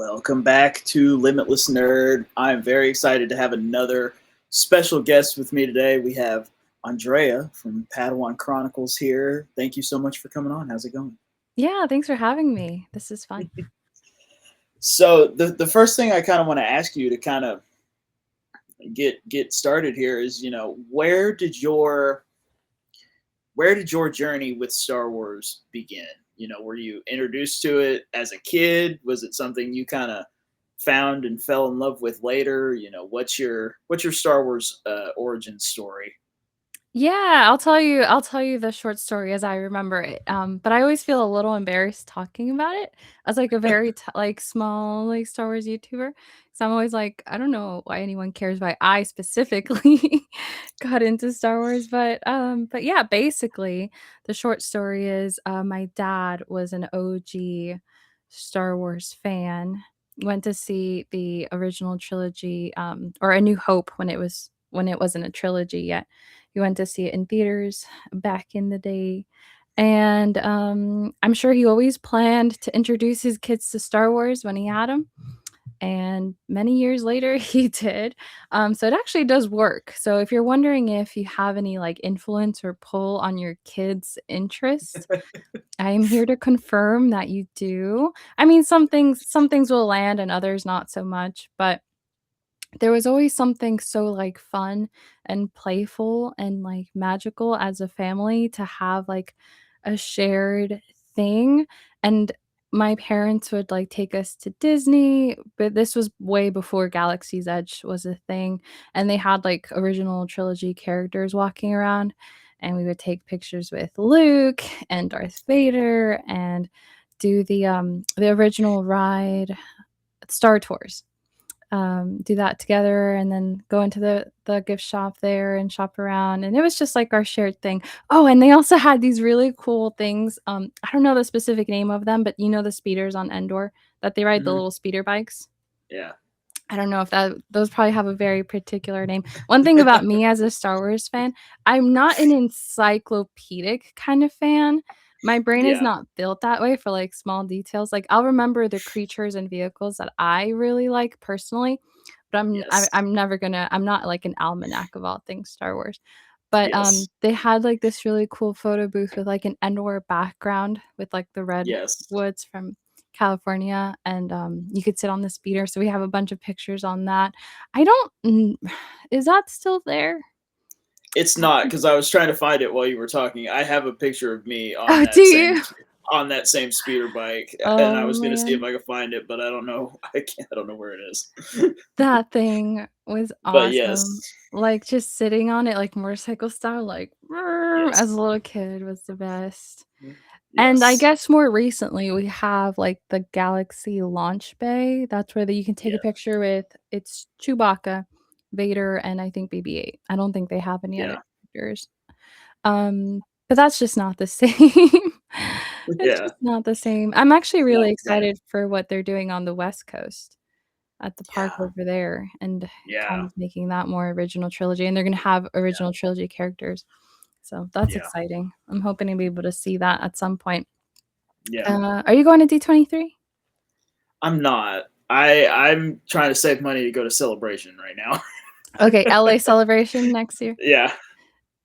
Welcome back to Limitless Nerd. I'm very excited to have another special guest with me today. We have Andrea from Padawan Chronicles here. Thank you so much for coming on. How's it going? Yeah, thanks for having me. This is fun. So the first thing I kind of want to ask you to kind of get started here is, where did your journey with Star Wars begin? Were you introduced to it as a kid? Was it something you kind of found and fell in love with later? What's your Star Wars origin story? Yeah, I'll tell you the short story as I remember it. But I always feel a little embarrassed talking about it as like a very small like Star Wars YouTuber. So I'm always like, I don't know why anyone cares why I specifically got into Star Wars, but yeah, basically the short story is my dad was an OG Star Wars fan. Went to see the original trilogy or A New Hope when it wasn't a trilogy yet. We went to see it in theaters back in the day, and, I'm sure he always planned to introduce his kids to Star Wars when he had them, and many years later, he did. So it actually does work. So if you're wondering if you have any, like, influence or pull on your kids' interest, I am here to confirm that you do. I mean, some things will land and others not so much, but there was always something so, like, fun and playful and, like, magical as a family to have, like, a shared thing, and my parents would, like, take us to Disney, but this was way before Galaxy's Edge was a thing, and they had, like, original trilogy characters walking around, and we would take pictures with Luke and Darth Vader and do the original ride, Star Tours, do that together and then go into the gift shop there and shop around, and it was just like our shared thing. Oh, and they also had these really cool things, I don't know the specific name of them, but you know the speeders on Endor that they ride, the Hmm. little speeder bikes? Yeah. I don't know if that those probably have a very particular name. One thing about me as a Star Wars fan, I'm not an encyclopedic kind of fan. My brain is Yeah. not built that way for, like, small details. Like, I'll remember the creatures and vehicles that I really like personally, but Yes. I'm never gonna I'm not like an almanac of all things Star Wars. But, Yes. they had, like, this really cool photo booth with, like, an Endor background with, like, the Yes. redwoods from California, and, you could sit on the speeder, so we have a bunch of pictures on that. I don't is that still there? It's I not think because I was trying to find it while you were talking. I have a picture of me Oh, do you? on that same speeder bike, and I Oh, was gonna see if man. I could find it, but I don't know. I can't. I don't know where it is. That thing was But awesome. yes. Like, just sitting on it, like, motorcycle style, like, as Yes. a little kid was the best. And I Yes. guess more recently, we have, like, the Galaxy launch bay. That's where you can take a Yeah. picture with it's Chewbacca, Vader, and I think BB-8. I don't think they have any other Yeah. characters. But that's just not the same. It's Yeah. just not the same. I'm actually It's not really the same. excited for what they're doing on the West Coast at the park Yeah. over there and kind Yeah. of making that more original trilogy, and they're gonna have Yeah. original trilogy characters. So that's Yeah. exciting. I'm hoping to be able to see that at some point. Yeah. Are you going to D23? I'm not. I'm trying to save money to go to Celebration right now. Okay, LA Celebration next year? Yeah.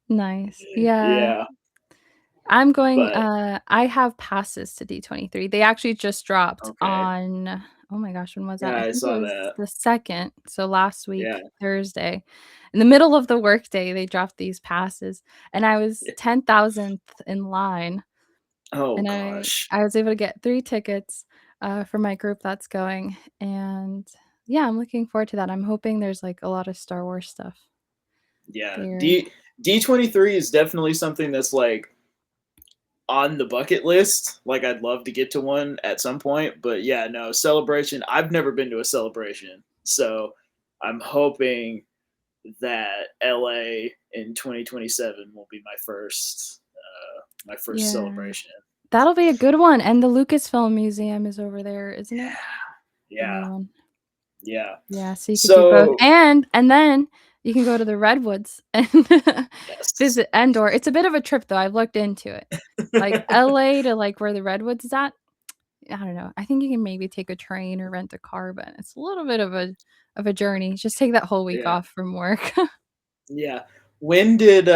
Nice. Yeah. Yeah. I'm going, But I have passes to D23. They actually just dropped okay. on oh my gosh, when was that? Yeah, I I think it saw was that. the 2nd, so last Yeah. week, Thursday. In the middle of the workday, they dropped these passes, and I was Yeah. 10,000th in line, Oh and gosh. I was able to get 3 tickets, for my group that's going, and yeah, I'm looking forward to that. I'm hoping there's, like, a lot of Star Wars stuff Yeah. there. D23 is definitely something that's like on the bucket list. Like I'd love to get to one at some point, but yeah, no, Celebration. I've never been to a Celebration. So I'm hoping that LA in 2027 will be my first Yeah. celebration. That'll be a good one, and the Lucasfilm Museum is over there, isn't it? The Yeah. new one. Yeah. Yeah, so you could do both, So and then you can go to the redwoods and yes. visit Endor. It's a bit of a trip, though, I've looked into it. Like, LA to, like, where the redwoods is at, I don't know. I think you can maybe take a train or rent a car, but it's a little bit of a journey. Just take that whole week Yeah. off from work. Yeah. When did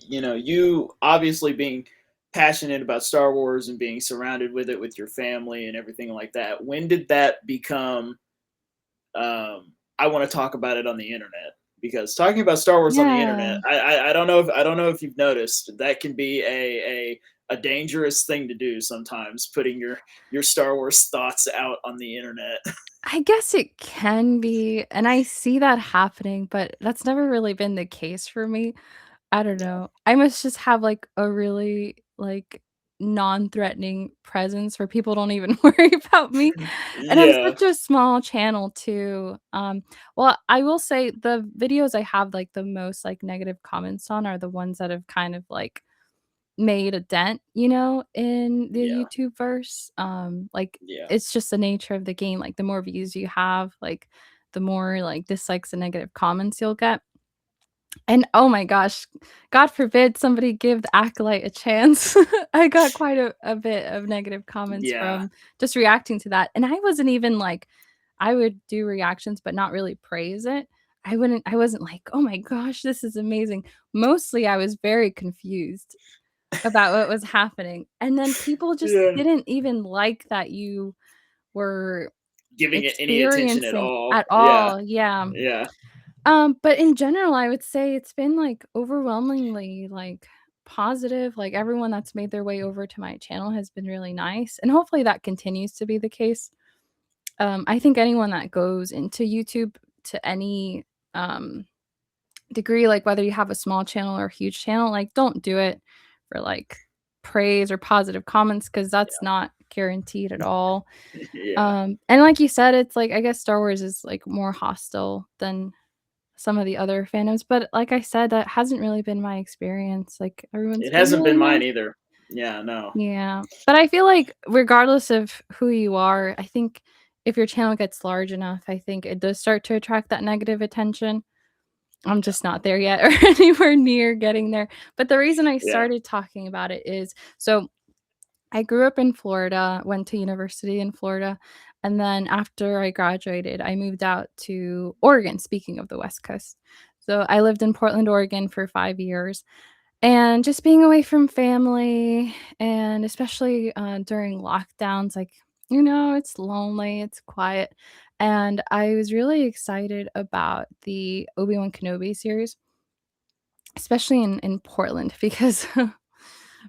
you obviously being passionate about Star Wars and being surrounded with it with your family and everything like that, when did that become I want to talk about it on the internet? Because talking about Star Wars on the internet, Yeah. I don't know if you've noticed that can be a dangerous thing to do sometimes, putting your Star Wars thoughts out on the internet. I guess it can be, and I see that happening, but that's never really been the case for me. I don't know. I must just have, like, a really, like, non-threatening presence where people don't even worry about me, and I'm Yeah. such a small channel too. Well, I will say the videos I have, like, the most, like, negative comments on are the ones that have kind of, like, made a dent, in the Yeah. YouTube verse. Like, Yeah. it's just the nature of the game, like, the more views you have, like, the more, like, dislikes and negative comments you'll get. And oh my gosh, God forbid somebody give the Acolyte a chance. I got quite a bit of negative comments Yeah. from just reacting to that, and I wasn't even like I would do reactions, but not really praise it. I wasn't like, "Oh my gosh, this is amazing." Mostly, I was very confused about what was happening, and then people just Yeah. didn't even like that you were Giving it any attention at experiencing all. at Yeah. all, yeah. Yeah. But in general, I would say it's been, like, overwhelmingly, like, positive, like, everyone that's made their way over to my channel has been really nice, and hopefully that continues to be the case. I think anyone that goes into YouTube to any, um, degree, like, whether you have a small channel or a huge channel, like, don't do it for, like, praise or positive comments because that's not guaranteed at all. Yeah. And like you said, it's like, I guess Star Wars is, like, more hostile than some of the other fandoms, but like I said, that hasn't really been my experience, like, everyone's It been hasn't really been mine nice. either. Yeah, no. Yeah, but I feel like regardless of who you are, I think if your channel gets large enough, I think it does start to attract that negative attention. I'm just not there yet or anywhere near getting there, but the reason I Yeah. started talking about it is so I grew up in Florida, went to university in Florida, and then after I graduated, I moved out to Oregon, speaking of the West Coast. So I lived in Portland, Oregon for 5 years, and just being away from family, and especially, during lockdowns, like, it's lonely, it's quiet, and I was really excited about the Obi-Wan Kenobi series, especially in Portland because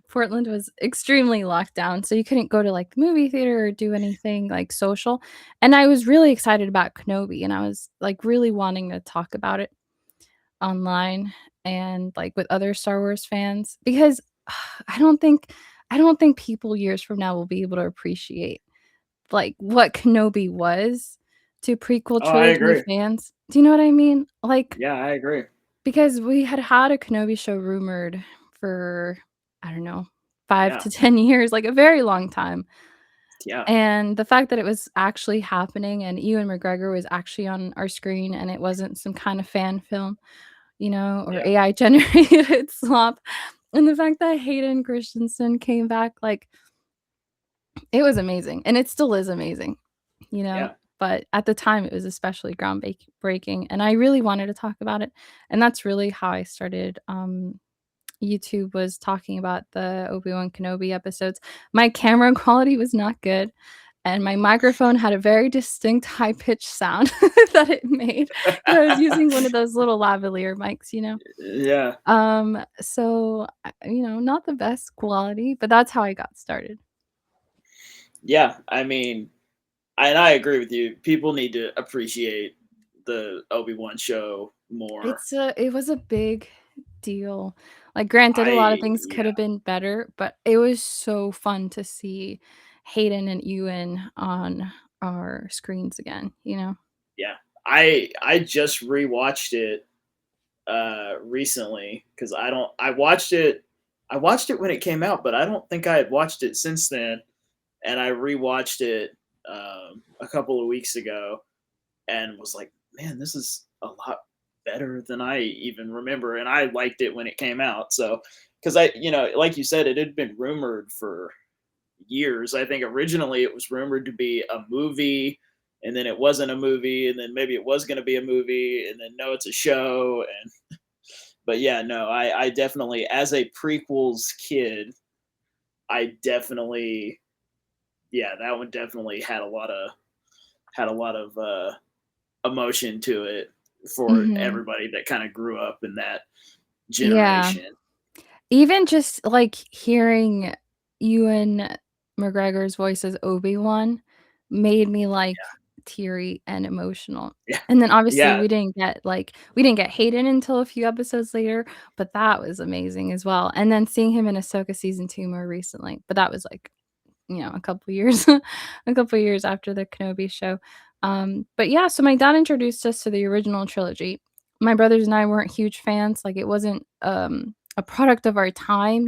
Portland was extremely locked down, so you couldn't go to, like, the movie theater or do anything, like, social, and I was really excited about Kenobi, and I was, like, really wanting to talk about it online and, like, with other Star Wars fans because I don't think I don't think people years from now will be able to appreciate, like, what Kenobi was to prequel Oh, I trilogy agree. fans. Do you know what I mean? Like, Yeah, I agree. because we had a Kenobi show rumored for, I don't know, 5 Yeah. to 10 years, like, a very long time, Yeah. and the fact that it was actually happening and Ewan McGregor was actually on our screen and it wasn't some kind of fan film, or Yeah. AI generated slop, and the fact that Hayden Christensen came back, like, it was amazing, and it still is amazing, you know? Yeah. But at the time, it was especially breaking, and I really wanted to talk about it, and that's really how I started, YouTube was talking about the Obi-Wan Kenobi episodes. My camera quality was not good, and my microphone had a very distinct high-pitched sound that it made, 'cause I was using one of those little lavalier mics, you know? Yeah. So, not the best quality, but that's how I got started. Yeah. I mean, and I agree with you. People need to appreciate the Obi-Wan show more. It was a big deal. Like, granted, a lot of things could Yeah. have been better, but it was so fun to see Hayden and Ewan on our screens again, you know? Yeah. I just rewatched it recently because I watched it when it came out, but I don't think I had watched it since then. And I rewatched it a couple of weeks ago and was like, man, this is a lot better than I even remember. And I liked it when it came out. So, because like you said, it had been rumored for years. I think originally it was rumored to be a movie, and then it wasn't a movie, and then maybe it was going to be a movie, and then no, it's a show. And but yeah, no, I definitely, as a prequels kid, I definitely, yeah, that one definitely had a lot of emotion to it for Mhm. everybody that kind of grew up in that Yeah. generation. Even just, like, hearing Ewan McGregor's voice as Obi-Wan made me, like, teary and emotional. Yeah, And then, obviously, yeah, we didn't get Hayden until a few episodes later, but that was amazing as well. And then seeing him in Ahsoka season 2 more recently, but that was, like, a couple years a couple years after the Kenobi show. But yeah, so my dad introduced us to the original trilogy. My brothers and I weren't huge fans, like, it wasn't, a product of our time,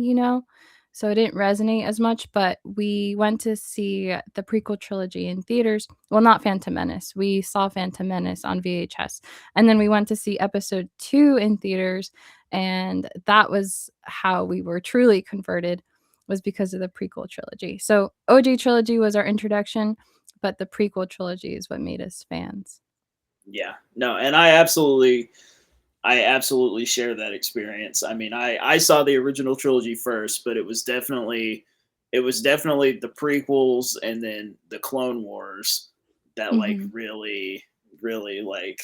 so it didn't resonate as much, but we went to see the prequel trilogy in theaters. Well, not Phantom Menace. We saw Phantom Menace on VHS, and then we went to see episode 2 in theaters, and that was how we were truly converted, was because of the prequel trilogy. So OG trilogy was our introduction, but the prequel trilogy is what made us fans. yeah. No, and I absolutely share that experience. I mean, I saw the original trilogy first, but it was definitely the prequels and then the Clone Wars that like Mhm. really like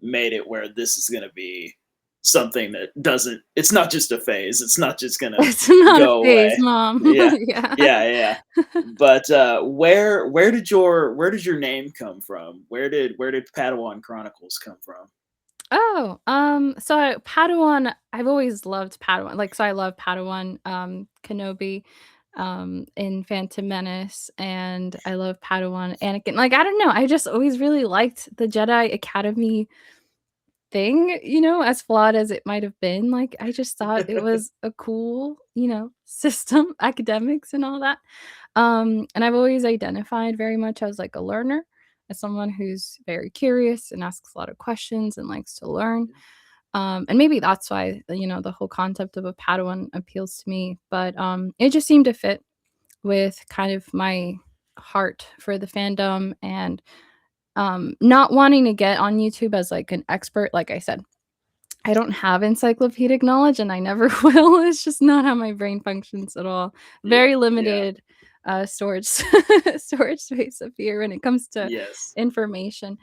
made it where this is going to be something that doesn't, it's not just a phase, it's not just going to It's not a go phase, away. mom. Yeah. Yeah. Yeah. But where did your name come from? Where did Padawan Chronicles come from? Oh, so Padawan, I've always loved Padawan. Like, so I love Padawan, Kenobi, in Phantom Menace, and I love Padawan Anakin. Like, I don't know, I just always really liked the Jedi Academy thing, as flawed as it might have been. Like, I just thought it was a cool, system, academics and all that. And I've always identified very much as like a learner, as someone who's very curious and asks a lot of questions and likes to learn. And maybe that's why, the whole concept of a Padawan appeals to me. But it just seemed to fit with kind of my heart for the fandom, and not wanting to get on YouTube as like an expert. Like I said, I don't have encyclopedic knowledge and I never will. It's just not how my brain functions at all. Yeah. Very Yeah. limited storage storage space up here when it comes to Yes. information.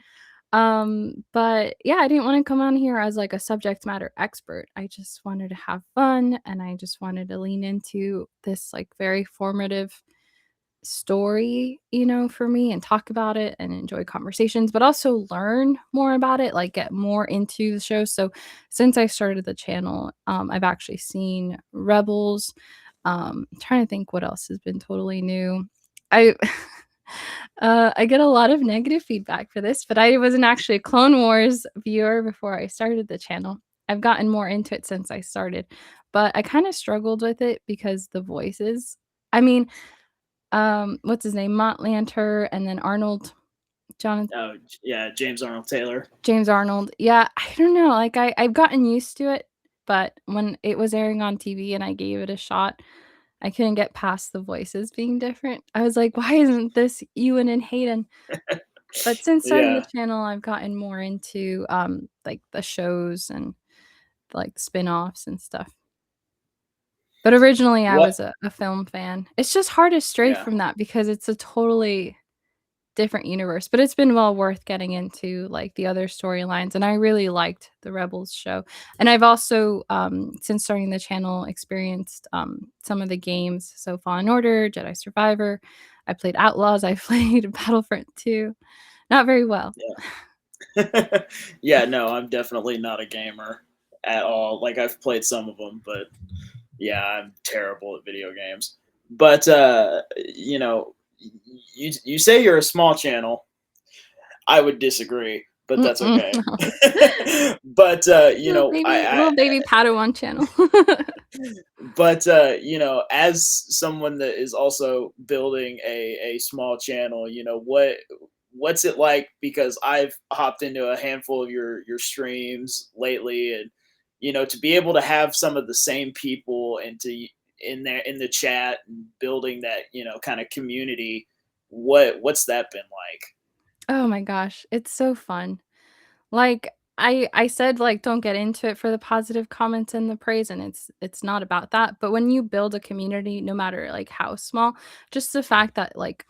But yeah, I didn't want to come on here as like a subject matter expert. I just wanted to have fun, and I just wanted to lean into this like very formative story, for me, and talk about it and enjoy conversations, but also learn more about it, like get more into the show. So since I started the channel, I've actually seen Rebels. I'm trying to think what else has been totally new. I I get a lot of negative feedback for this, but I wasn't actually a Clone Wars viewer before I started the channel. I've gotten more into it since I started, but I kind of struggled with it because the voices. I mean, what's his name? Mont Lanter, and then Arnold, Jonathan Oh, yeah, James Arnold Taylor. James Arnold. Yeah, I don't know, like, I've gotten used to it, but when it was airing on TV and I gave it a shot, I couldn't get past the voices being different. I was like, "Why isn't this Ewan and Hayden?" But since starting the Yeah. channel, I've gotten more into, like, the shows and, like, spin-offs and stuff. But originally, I What? was a film fan. It's just hard to stray Yeah. from that because it's a totally different universe, but it's been well worth getting into, like, the other storylines, and I really liked the Rebels show. And I've also, since starting the channel, experienced, some of the games, so Fallen Order, Jedi Survivor. I played Outlaws, I played Battlefront 2. Not very well. Yeah. Yeah, no, I'm definitely not a gamer at all. Like I've played some of them, but yeah, I'm terrible at video games. But you say you're a small channel. I would disagree, but that's Mm-mm, okay. no. But Little baby Padawan channel. but as someone that is also building a small channel, what's it like, because I've hopped into a handful of your streams lately, and to be able to have some of the same people, and to in there in the chat and building that, kind of community. What's that been like? Oh my gosh, it's so fun. Like, I said, like, don't get into it for the positive comments and the praise, and it's not about that, but when you build a community, no matter, like, how small, just the fact that, like,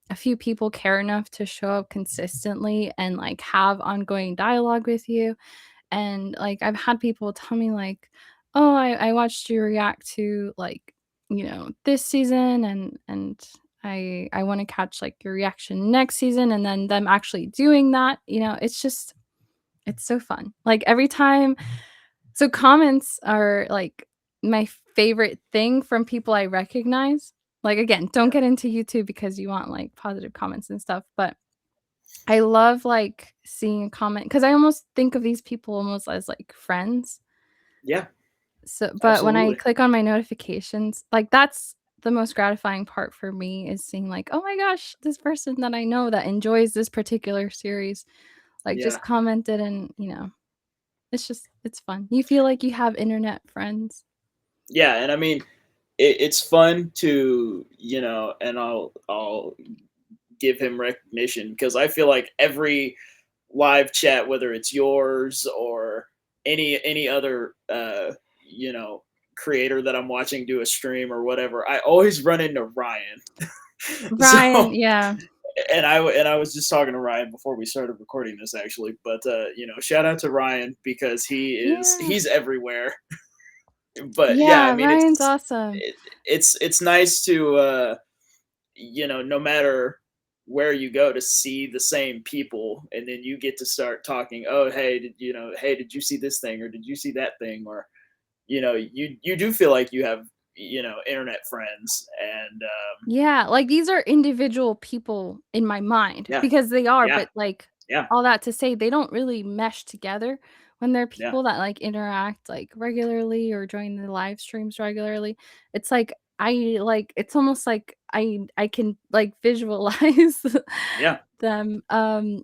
a few people care enough to show up consistently and, like, have ongoing dialogue with you, and, like, I've had people tell me, like, "Oh, I watched you react to, like, this season, and I wanna catch, like, your reaction next season," and then them actually doing that, it's so fun. Like, every time so comments are, like, my favorite thing from people I recognize. Like, again, don't Yeah, get into YouTube because you want, like, positive comments and stuff, but I love, like, seeing a comment because I almost think of these people almost as, like, friends. yeah, So but when I absolutely. click on my notifications, like, that's the most gratifying part for me is seeing, like, "Oh my gosh, this person that I know that enjoys this particular series, like, Yeah, just commented," and, it's fun. You feel like you have internet friends. yeah, and I mean, it's fun to, and I'll give him recognition because I feel like every live chat, whether it's yours or any other you know creator that I'm watching do a stream or whatever, I always run into Ryan. So Ryan, yeah. and I was just talking to Ryan before we started recording this actually, but shout out to Ryan because Yeah. he's everywhere. But yeah, I Yeah, mean Ryan's awesome. it's nice to no matter where you go to see the same people and then you get to start talking, oh hey, did you see this thing or did you see that thing, or you do feel like you have internet friends, and Yeah, like, these are individual people in my mind yeah, because they are, yeah, but, like, yeah, all that to say they don't really mesh together when they're yeah, people that, like, interact, like, regularly or join the live streams regularly. It's like, it's almost like I can, like, visualize yeah, them.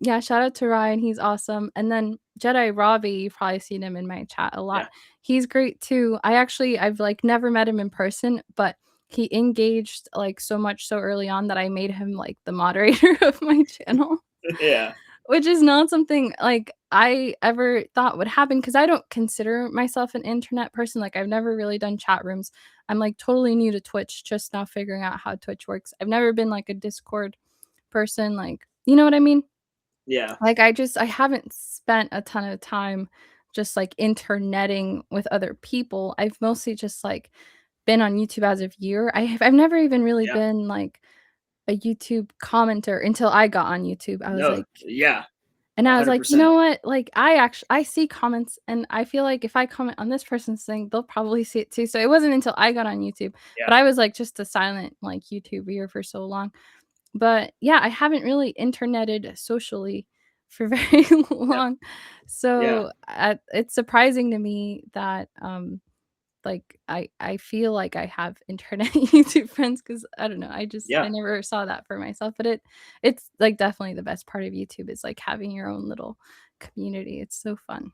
Yeah, shout out to Ryan, he's awesome, and then Jedi Robbie, you've probably seen him in my chat a lot. yeah. He's great too. I've, like, never met him in person, but he engaged, like, so much so early on that I made him, like, the moderator of my channel, Yeah, which is not something, like, I ever thought would happen because I don't consider myself an internet person, like, I've never really done chat rooms. I'm, like, totally new to Twitch, just now figuring out how Twitch works. I've never been, like, a Discord person, like, you know what I mean? yeah, Like, I haven't spent a ton of time just, like, interneting with other people. I've mostly just, like, been on YouTube as of year. I've never even really yeah. been, like, a YouTube commenter until I got on YouTube. No, yeah, I was like, "You 100%. know what? Like, I see comments, and I feel like if I comment on this person's thing, they'll probably see it too." So it wasn't until I got on YouTube, Yeah, but I was, like, just a silent, like, YouTuber for so long. But, yeah, I haven't really interneted socially for very yeah, long. yeah, So, it's surprising to me that, like, I feel like I have internet YouTube friends because I don't know, I yeah. never saw that for myself, but it's, like, definitely the best part of YouTube is, like, having your own little community. It's so fun.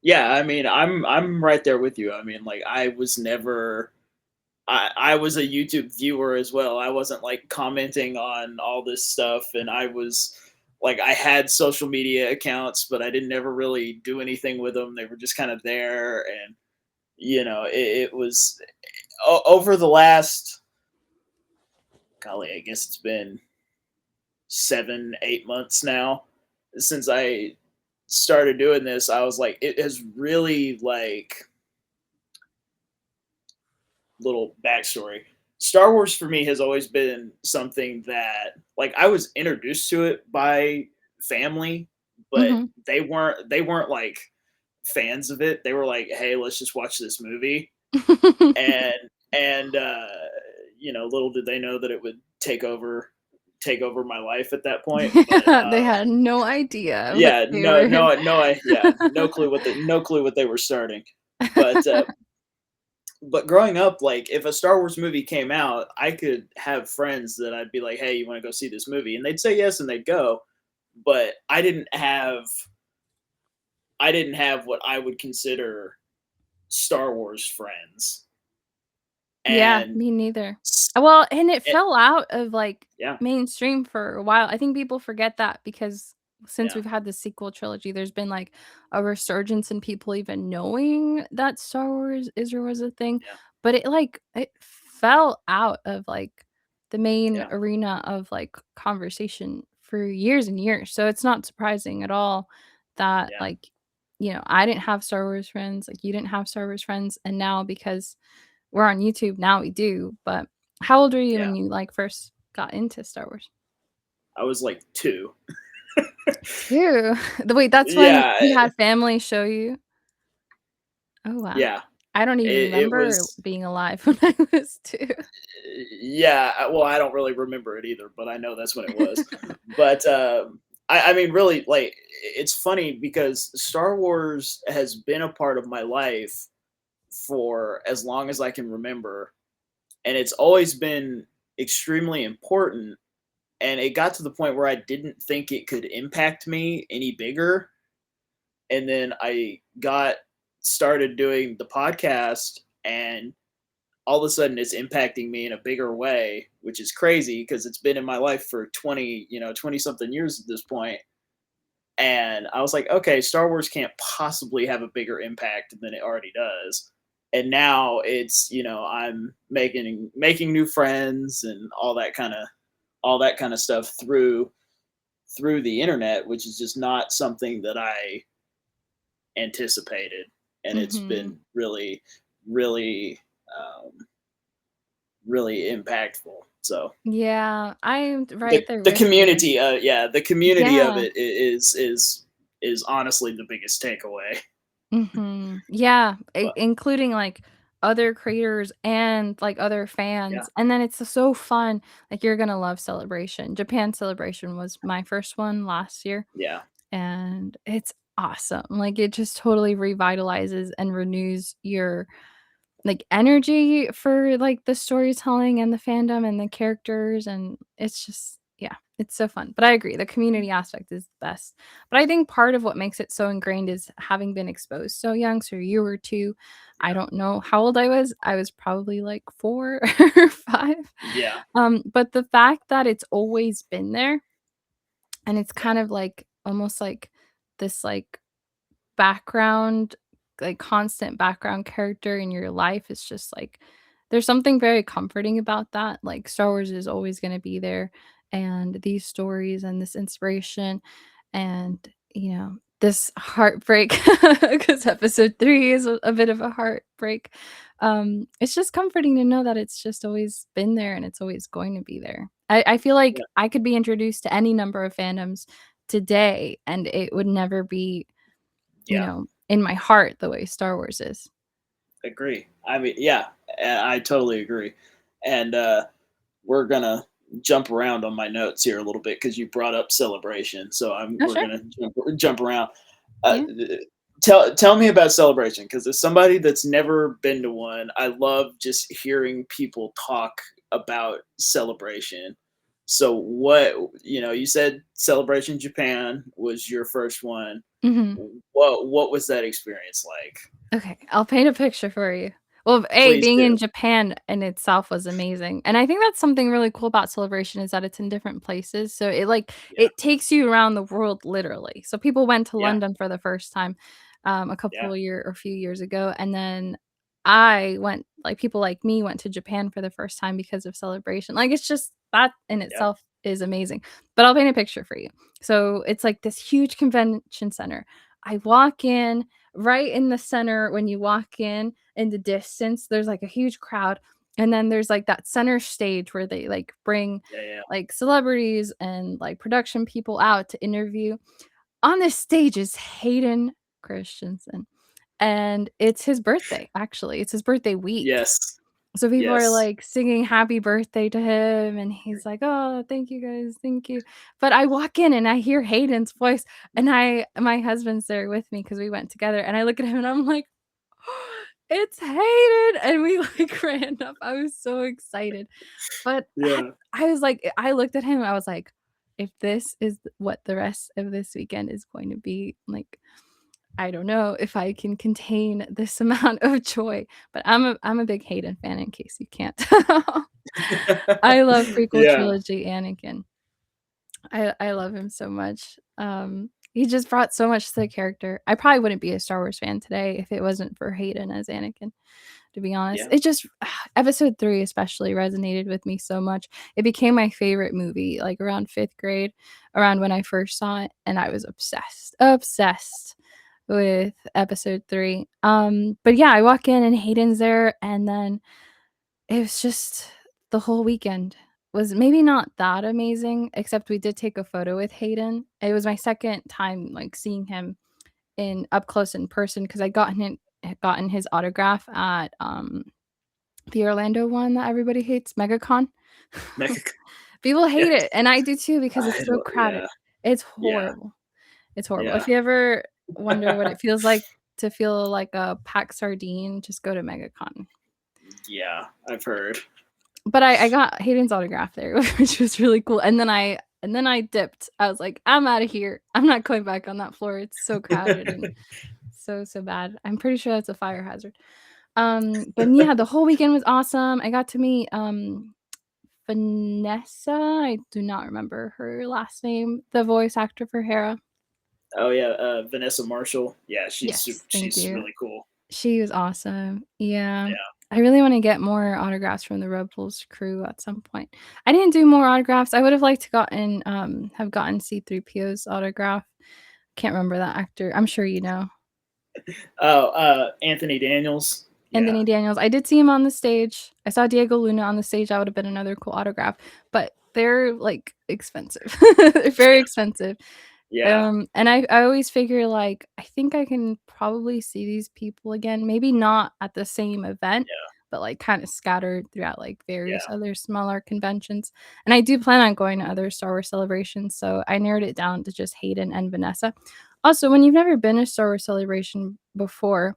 Yeah, I mean, I'm right there with you. I mean, like, I was never I was a YouTube viewer as well. I wasn't like commenting on all this stuff, and I was like, I had social media accounts, but I didn't ever really do anything with them. They were just kind of there, and it was over the last, golly, I guess it's been 7, 8 months now since I started doing this. I was like, it has really like, little backstory. Star Wars for me has always been something that, like, I was introduced to it by family, but Mhm. they weren't like fans of it. They were like, "Hey, let's just watch this movie." And little did they know that it would take over my life at that point. But Yeah, they had no idea what yeah, they were no clue what they were starting. But growing up, like, if a Star Wars movie came out, I could have friends that I'd be like, "Hey, you want to go see this movie?" And they'd say yes, and they'd go. But I didn't have what I would consider Star Wars friends. Yeah, And me neither. s- Well, and it it, fell out of, like, yeah, mainstream for a while. I think people forget that because since yeah, we've had the sequel trilogy, there's been, like, a resurgence in people even knowing that Star Wars Israel was a thing, yeah, but it fell out of, like, the main yeah, arena of, like, conversation for years and years, so it's not surprising at all that, yeah, like, I didn't have Star Wars friends, like, you didn't have Star Wars friends, and now because we're on YouTube now, we do, but how old were you yeah. when you, like, first got into Star Wars? I was like 2. 2. The wait, that's when Yeah, you had family show you? Oh, wow. yeah. I don't even It remember was being alive when I was 2. yeah, well, I don't really remember it either, but I know that's when it was. But, I mean, really, like, it's funny because Star Wars has been a part of my life for as long as I can remember, and it's always been extremely important, and it got to the point where I didn't think it could impact me any bigger, and then I got started doing the podcast, and all of a sudden it's impacting me in a bigger way, which is crazy because it's been in my life for 20, 20 something years at this point. And I was like, okay, Star Wars can't possibly have a bigger impact than it already does. And now it's, I'm making new friends and all that kind of stuff through the internet, which is just not something that I anticipated. And it's Mhm. been really, really um, really impactful. So Yeah, I'm the right there the with you. community, yeah, the community of Yeah. it is honestly the biggest takeaway. Mhm. Yeah, But including, like, other creators and, like, other yeah, fans, and then it's so fun, like, you're gonna love Celebration. Japan Celebration was my first one last year, yeah, and it's awesome. Like, it just totally revitalizes and renews your, like, energy for, like, the storytelling and the fandom and the characters, and it's just yeah, it's so fun. But I agree, the community aspect is the best. But I think part of what makes it so ingrained is having been exposed so young, so you were 2. I yeah, don't know how old I was. I was probably, like, 4 or 5. yeah, But the fact that it's always been there, and it's yeah, kind of like almost like this, like, background, like, constant background character in your life is just, like there's something very comforting about that, like, Star Wars is always gonna be there, and these stories and this inspiration and, this heartbreak because episode 3 is a bit of a heartbreak. It's just comforting to know that it's just always been there and it's always going to be there. I feel like yeah, I could be introduced to any number of fandoms today, and it would never be yeah. in my heart the way Star Wars is. Agree. I mean, yeah, I totally agree. And we're gonna jump around on my notes here a little bit because you brought up Celebration, so Oh, we're sure. gonna jump around. Uh, Yeah. tell me about Celebration because as somebody that's never been to one, I love just hearing people talk about Celebration. So what you said Celebration Japan was your first one. Mhm. What was that experience like? Okay, I'll paint a picture for you. Well, A, Please being do. in Japan in itself was amazing, and I think that's something really cool about Celebration is that it's in different places, so Yeah, it takes you around the world literally. So people went to yeah, London for the first time, yeah, a few years ago, and then I went like, people like me went to Japan for the first time because of Celebration. Like, it's just that in yeah, itself is amazing. But I'll paint a picture for you. So it's like this huge convention center. I walk in, right in the center when you walk in the distance, there's, like, a huge crowd, and then there's, like, that center stage where they, like, bring, yeah, yeah. like, celebrities and, like, production people out to interview. On this stage is Hayden Christensen, and it's his birthday, actually, it's his birthday week. Yes, So people are, yes. like, singing happy birthday to him, and he's like, "Oh, thank you guys, thank you." But I walk in and I hear Hayden's voice, and my husband's there with me because we went together, and I look at him and I'm like, "It's Hayden!" And we, like, ran up. I was so excited. But Yeah, I was like I looked at him, I was like, "If this is what the rest of this weekend is going to be, like, I don't know if I can contain this amount of joy, but I'm a big Hayden fan in case you can't tell. I love prequel Yeah, trilogy Anakin. I love him so much. He just brought so much to the character. I probably wouldn't be a Star Wars fan today if it wasn't for Hayden as Anakin, to be honest. yeah, It just episode 3 especially resonated with me so much. It became my favorite movie like around 5th grade, around when I first saw it, and I was obsessed with episode 3. But yeah, I walk in and Hayden's there, and then it was just the whole weekend was maybe not that amazing, except we did take a photo with Hayden. It was my second time like seeing him in up close in person because I gotten his autograph at the Orlando one that everybody hates, MegaCon. Mecha- People hate yes. it, and I do too because it's so Yeah, crowded. It's yeah, horrible. It's horrible. yeah, If you ever wonder what it feels like to feel like a packed sardine, just go to MegaCon. yeah. I've heard. But I got Hayden's autograph there, which was really cool, and then I dipped. I was like, "I'm outta here. I'm not going back on that floor. It's so crowded and so bad." I'm pretty sure that's a fire hazard. But yeah, the whole weekend was awesome. I got to meet, Vanessa, I do not remember her last name, the voice actor for Hera. Oh yeah, Vanessa Marshall. Yeah, Yes, thank she's you. really cool. She was awesome. Yeah. Yeah, I really wanna get more autographs from the Rebels crew at some point. I didn't do more autographs. I would have liked to have gotten C-3PO's autograph. Can't remember that actor. I'm sure you know. oh, Anthony Daniels. Yeah, Anthony Daniels. I did see him on the stage. I saw Diego Luna on the stage. That would have been another cool autograph, but they're, like, expensive. They're very expensive. yeah, And I always figure, like, I think I can probably see these people again, maybe not at the same event, yeah, but, like, kinda scattered throughout, like, various yeah, other smaller conventions, and I do plan on going to other Star Wars celebrations, so I narrowed it down to just Hayden and Vanessa. Also, when you've never been to a Star Wars celebration before,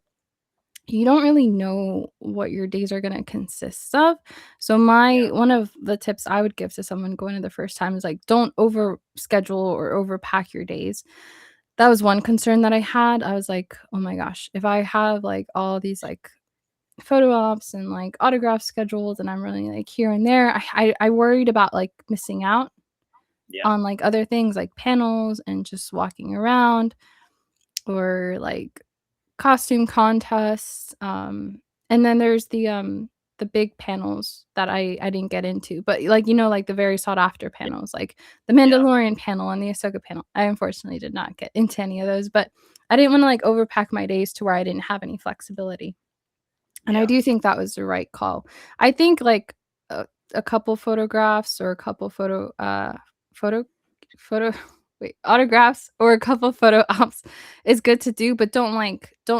you don't really know what your days are gonna consist of. So my yeah, one of the tips I would give to someone going to the first time is, like, don't over schedule or overpack your days. That was one concern that I had. I was like, "Oh my gosh, if I have, like, all these, like, photo ops and, like, autograph schedules and I'm running, like, here and there," I worried about, like, missing out yeah, on, like, other things like panels and just walking around or, like, costume contests, and then there's the big panels that I didn't get into, but, like, like, the very sought after yeah, panels, like the yeah, Mandalorian panel and the Ahsoka panel. I unfortunately did not get into any of those, but I didn't wanna, like, overpack my days to where I didn't have any flexibility, and I yeah, do think that was the right call. I think, like, a couple photographs or a couple photo photo wait, autographs or a couple photo ops is good to do, but don't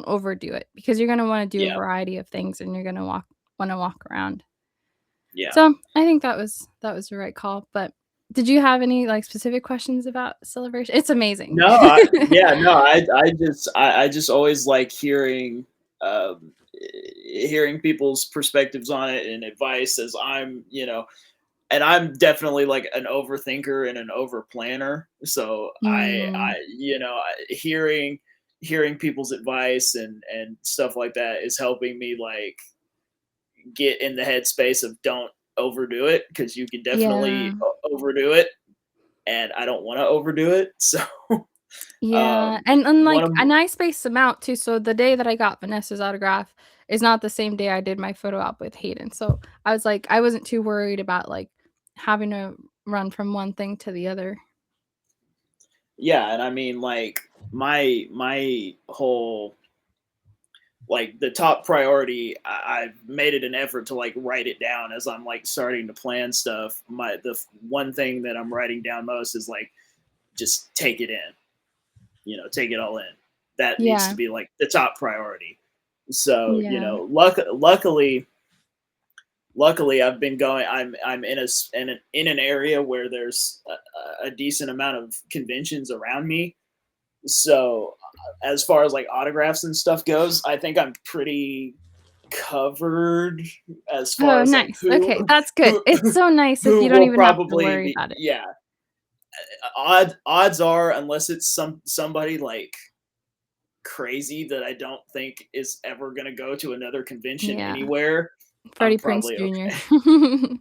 overdo it because you're gonna wanna do a yeah, variety of things and you're gonna wanna walk around. yeah. So, I think that was the right call, but did you have any, like, specific questions about celebration? It's amazing. No, yeah, no, I just always like hearing hearing people's perspectives on it and advice as and I'm definitely like an overthinker and an overplanner. So Mm, hearing people's advice and stuff like that is helping me like get in the headspace of don't overdo it because you can yeah. definitely overdo it, and I don't want to overdo it. So Yeah, um, and, one like of and I spaced them out too, so the day that I got Vanessa's autograph is not the same day I did my photo op with Hayden, so I was like I wasn't too worried about, like, having to run from one thing to the other. yeah, and I mean like my whole like the top priority I've made it an effort to like write it down as I'm like starting to plan stuff. One thing that I'm writing down most is like just take it in, take it all in. That needs to Yeah, be like the top priority. So yeah. luckily I've been going. I'm in an area where there's a decent amount of conventions around me. So as far as like autographs and stuff goes, I think I'm pretty covered as far Oh, as like nice, okay, that's good. who It's so nice if who you don't will even have to probably worry be, about it. yeah. Odds are unless it's somebody like crazy that I don't think is ever gonna go to another convention Yeah. anywhere, I'm Freddie Prinze probably Jr. okay.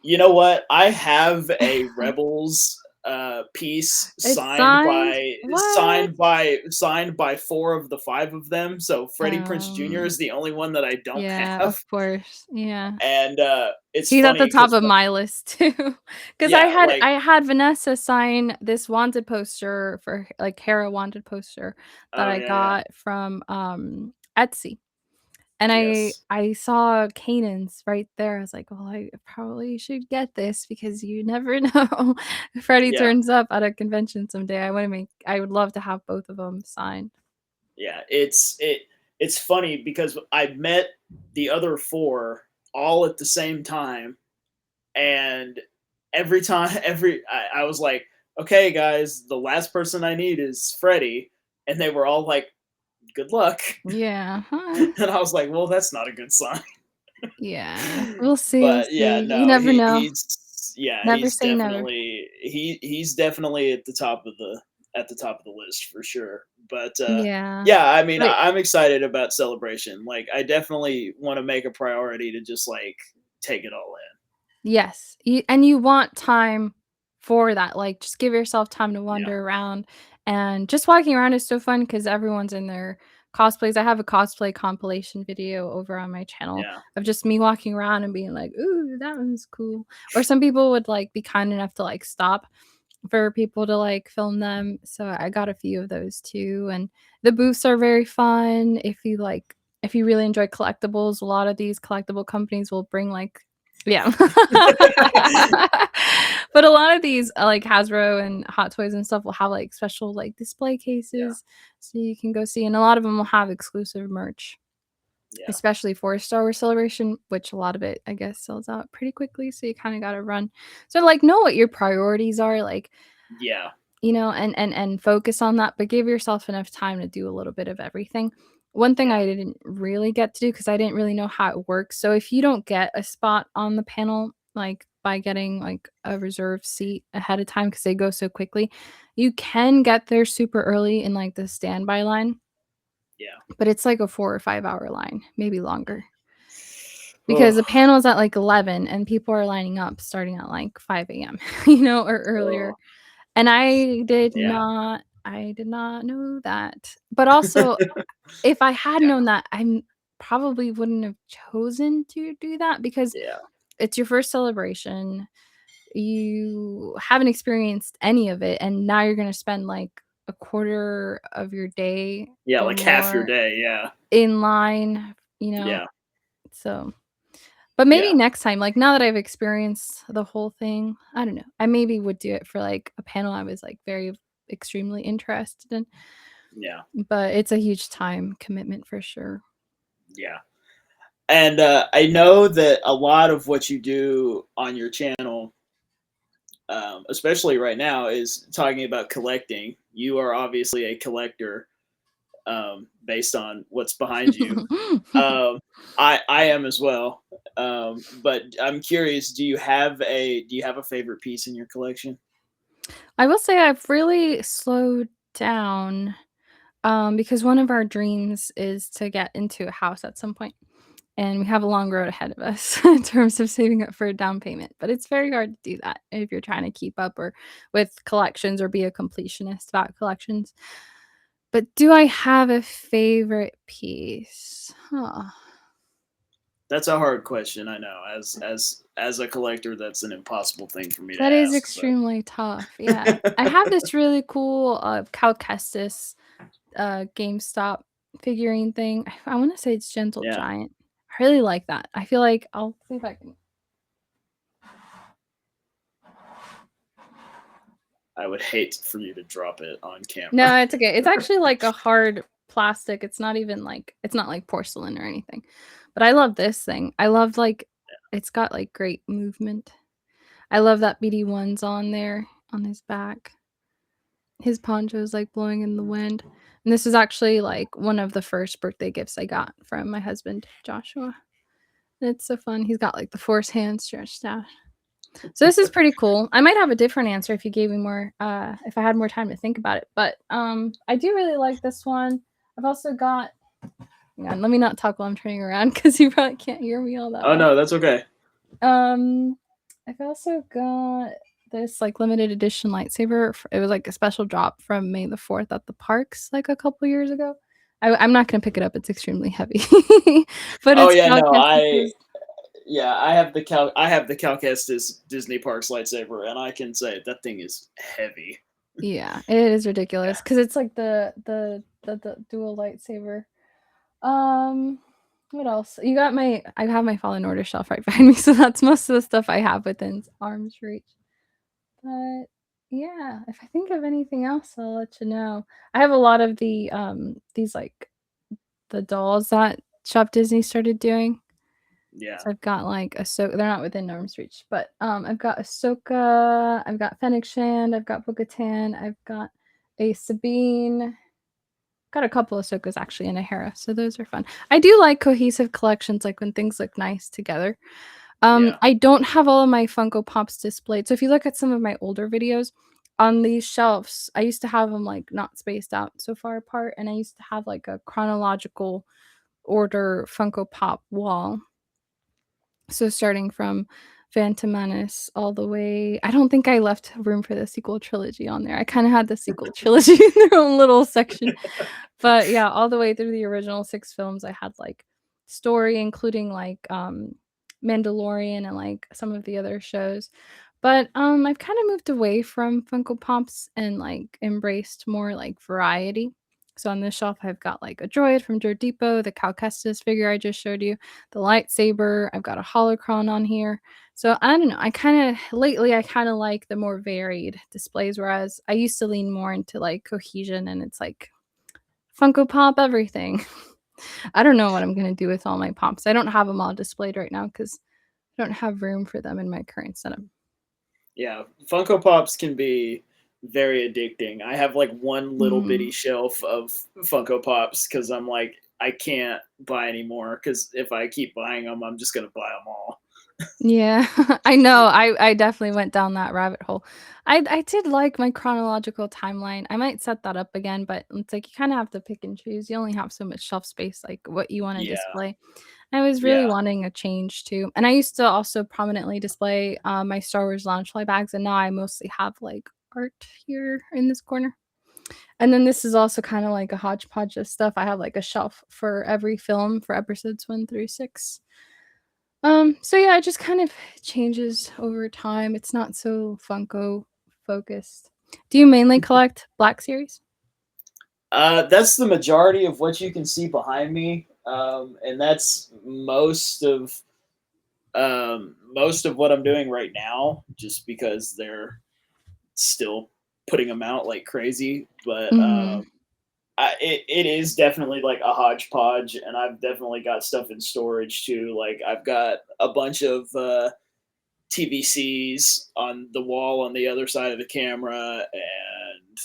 You know what? I have a Rebels piece It's signed? What? signed by 4 of the 5 of them. So Freddie Prince Jr. Um, is the only one that I don't yeah, have. of course. Yeah. And it's He's at the funny top because of my list too, because yeah, like I had Vanessa sign this wanted poster for like Hera wanted poster that oh I yeah, got from Etsy. And yes, I saw Kanan's right there. I was like, "Well, I probably should get this because you never know if Freddie yeah, turns up at a convention someday." I would love to have both of them signed. yeah. It's funny because I met the other 4 all at the same time, and every time I was like, okay guys, the last person I need is Freddie, and they were all like, good luck. Yeah, huh. And I was like, well, that's not a good sign. Yeah. We'll see, we'll But yeah, see. You no, never know. Never he's say never. definitely he's definitely at the top of the list for sure. But Yeah. yeah, I mean, But I'm excited about Celebration. Like, I definitely want to make a priority to just like take it all in. yes, and you want time for that, like, just give yourself time to Yeah, wander around, and just walking around is so fun because everyone's in their cosplays. I have a cosplay compilation video over on my channel yeah, of just me walking around and being like, "Ooh, that one's cool." Or some people would, like, be kind enough to, like, stop for people to, like, film them, so I got a few of those too, and the booths are very fun if you really enjoy collectibles, a lot of these collectible companies will bring, like yeah. But a lot of these, like Hasbro and Hot Toys and stuff will have, like, special, like, display yeah, cases so you can go see, and a lot of them will have exclusive merch, yeah, especially for Star Wars Celebration, which a lot of it, I guess, sells out pretty quickly, so you kinda gotta run. So, like, know what your priorities are, like, yeah, and focus on that, but give yourself enough time to do a little bit of everything. One thing yeah, I didn't really get to do because I didn't really know how it works. So if you don't get a spot on the panel, like by getting like a reserved seat ahead of time because they go so quickly, you can get there super early in like the standby line, yeah. but it's like a 4 or 5 hour line, maybe longer. Because Oh, the panel is at like 11 and people are lining up starting at like 5 a.m., or earlier. oh, And yeah, I did not know that. But also, if I had yeah, known that, probably wouldn't have chosen to do that because yeah, it's your first celebration. You haven't experienced any of it, and now you're gonna spend, like, a quarter of your day yeah. or Like half your more day. Yeah, in line, yeah, so but maybe yeah, next time, like, now that I've experienced the whole thing, I don't know, I maybe would do it for, like, a panel I was, like, very extremely interested in, yeah, but it's a huge time commitment for sure. yeah. And I know that a lot of what you do on your channel, especially right now, is talking about collecting. You are obviously a collector, based on what's behind you. Um, I am as well. But I'm curious, do you have a favorite piece in your collection? I will say I've really slowed down, because one of our dreams is to get into a house at some point, and we have a long road ahead of us in terms of saving up for a down payment, but it's very hard to do that if you're trying to keep up or with collections or be a completionist about collections. But do I have a favorite piece? Huh. That's a hard question. I know. As a collector, that's an impossible thing for me to That is ask. But extremely tough, yeah. I have this really cool, Cal Kestis, GameStop figurine thing. I wanna say it's Gentle yeah, Giant. I really like that. I feel like I'll see if I can. I would hate for you to drop it on camera. No, it's okay. It's actually like a hard plastic. It's not even like it's not like porcelain or anything. But I love this thing. I love, like it's got, like, great movement. I love that BD1's on there on his back. His poncho's, like, blowing in the wind. And this is actually, like, one of the first birthday gifts I got from my husband, Joshua. It's so fun. He's got, like, the force hand stretched out. So this is pretty cool. I might have a different answer if you gave me more if I had more time to think about it. But I do really like this one. I've also got. Hang on, let me not talk while I'm turning around because you probably can't hear me all that Oh well. no, that's okay. I've also got this like limited edition lightsaber. It was like a special drop from May the 4th at the parks like a couple years ago. I'm not gonna pick it up; it's extremely heavy, but Oh it's yeah, Cal no, Kestis's. I have the Cal Kestis Disney Parks lightsaber, and I can say that thing is heavy. Yeah, it is Yeah, ridiculous because it's like the dual lightsaber. Um, what else? I have my Fallen Order shelf right behind me, so that's most of the stuff I have within arm's reach. But yeah, if I think of anything else, I'll let you know. I have a lot of these like the dolls that Shop Disney started doing. yeah, So I've got like Ahsoka. They're not within arm's reach, but I've got Ahsoka. I've got Fennec Shand. I've got Bo-Katan. I've got a Sabine. Got a couple of Ahsokas actually in a Hera, so those are fun. I do like cohesive collections, like when things look nice together. yeah, I don't have all of my Funko Pops displayed. So if you look at some of my older videos on these shelves, I used to have them like not spaced out so far apart, and I used to have like a chronological order Funko Pop wall. So starting from Phantom Menace all the way, I don't think I left room for the sequel trilogy on there. I kind of had the sequel trilogy in their own little section. But yeah, all the way through the original 6 films, I had like story, including like Mandalorian and like some of the other shows. But I've kind of moved away from Funko Pops and like embraced more like variety. So on this shelf, I've got like a droid from Droid Depot, the Cal Kestis figure I just showed you, the lightsaber. I've got a holocron on here. So I don't know. I kind of like the more varied displays, whereas I used to lean more into like cohesion, and it's like Funko Pop everything. I don't know what I'm gonna do with all my pops. I don't have them all displayed right now because I don't have room for them in my current setup. yeah. Funko Pops can be very addicting. I have like one little bitty Mhm. shelf of Funko Pops because I'm like I can't buy anymore because if I keep buying them, I'm just gonna buy them all. Yeah, I know. I definitely went down that rabbit hole. I did like my chronological timeline. I might set that up again, but it's like you kind of have to pick and choose. You only have so much shelf space, like what you want to Yeah, display. I was really yeah, wanting a change too, and I used to also prominently display my Star Wars Loungefly bags, and now I mostly have like art here in this corner. And then this is also kind of like a hodgepodge of stuff. I have like a shelf for every film for episodes 1 through 6. So yeah, it just kind of changes over time. It's not so Funko focused. Do you mainly collect Black Series? that's the majority of what you can see behind me, and that's most of what I'm doing right now, just because they're still putting them out like crazy. But Mhm. it is definitely like a hodgepodge, and I've definitely got stuff in storage too. Like I've got a bunch of TVCs on the wall on the other side of the camera, and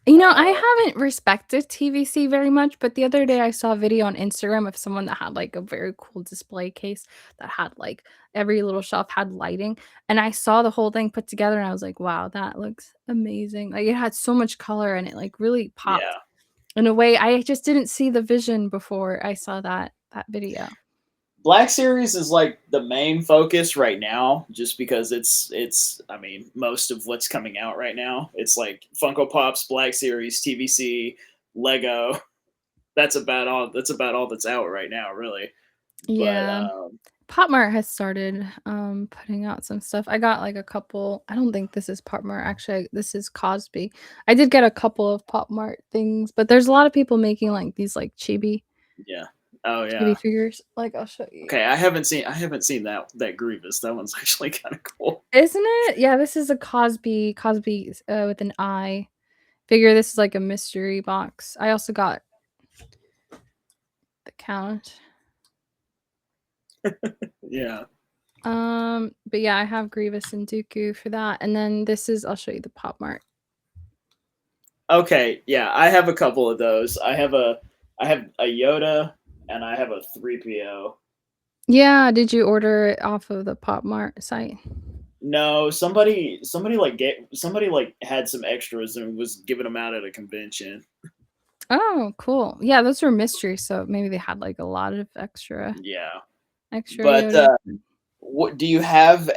You know, I uh, haven't respected TVC very much, but the other day I saw a video on Instagram of someone that had like a very cool display case that had like every little shelf had lighting, and I saw the whole thing put together and I was like, "Wow, that looks amazing." Like it had so much color and it like really popped yeah. in a way I just didn't see the vision before I saw that video. Black Series is like the main focus right now, just because it's I mean most of what's coming out right now. It's like Funko Pops, Black Series, TVC, Lego. That's about all that's out right now, really. But Yeah. Pop Mart has started putting out some stuff. I got like a couple. I don't think this is Pop Mart actually. This is Cosby. I did get a couple of Pop Mart things, but there's a lot of people making like these like yeah. Oh chibi yeah. figures. Like I'll show you. Okay, I haven't seen that Grievous. That one's actually kind of cool. Isn't it? Yeah, this is a Cosby with an eye figure. This is like a mystery box. I also got the count. Yeah. But yeah, I have Grievous and Dooku for that. And then this is I'll show you the Pop Mart. Okay, yeah, I have a couple of those. I have a Yoda and I have a 3PO. Yeah, did you order it off of the Pop Mart site? No, somebody like had some extras and was giving them out at a convention. Oh, cool. Yeah, those were mysteries, so maybe they had, like, a lot of Yeah, extra but Yodas. what do you have do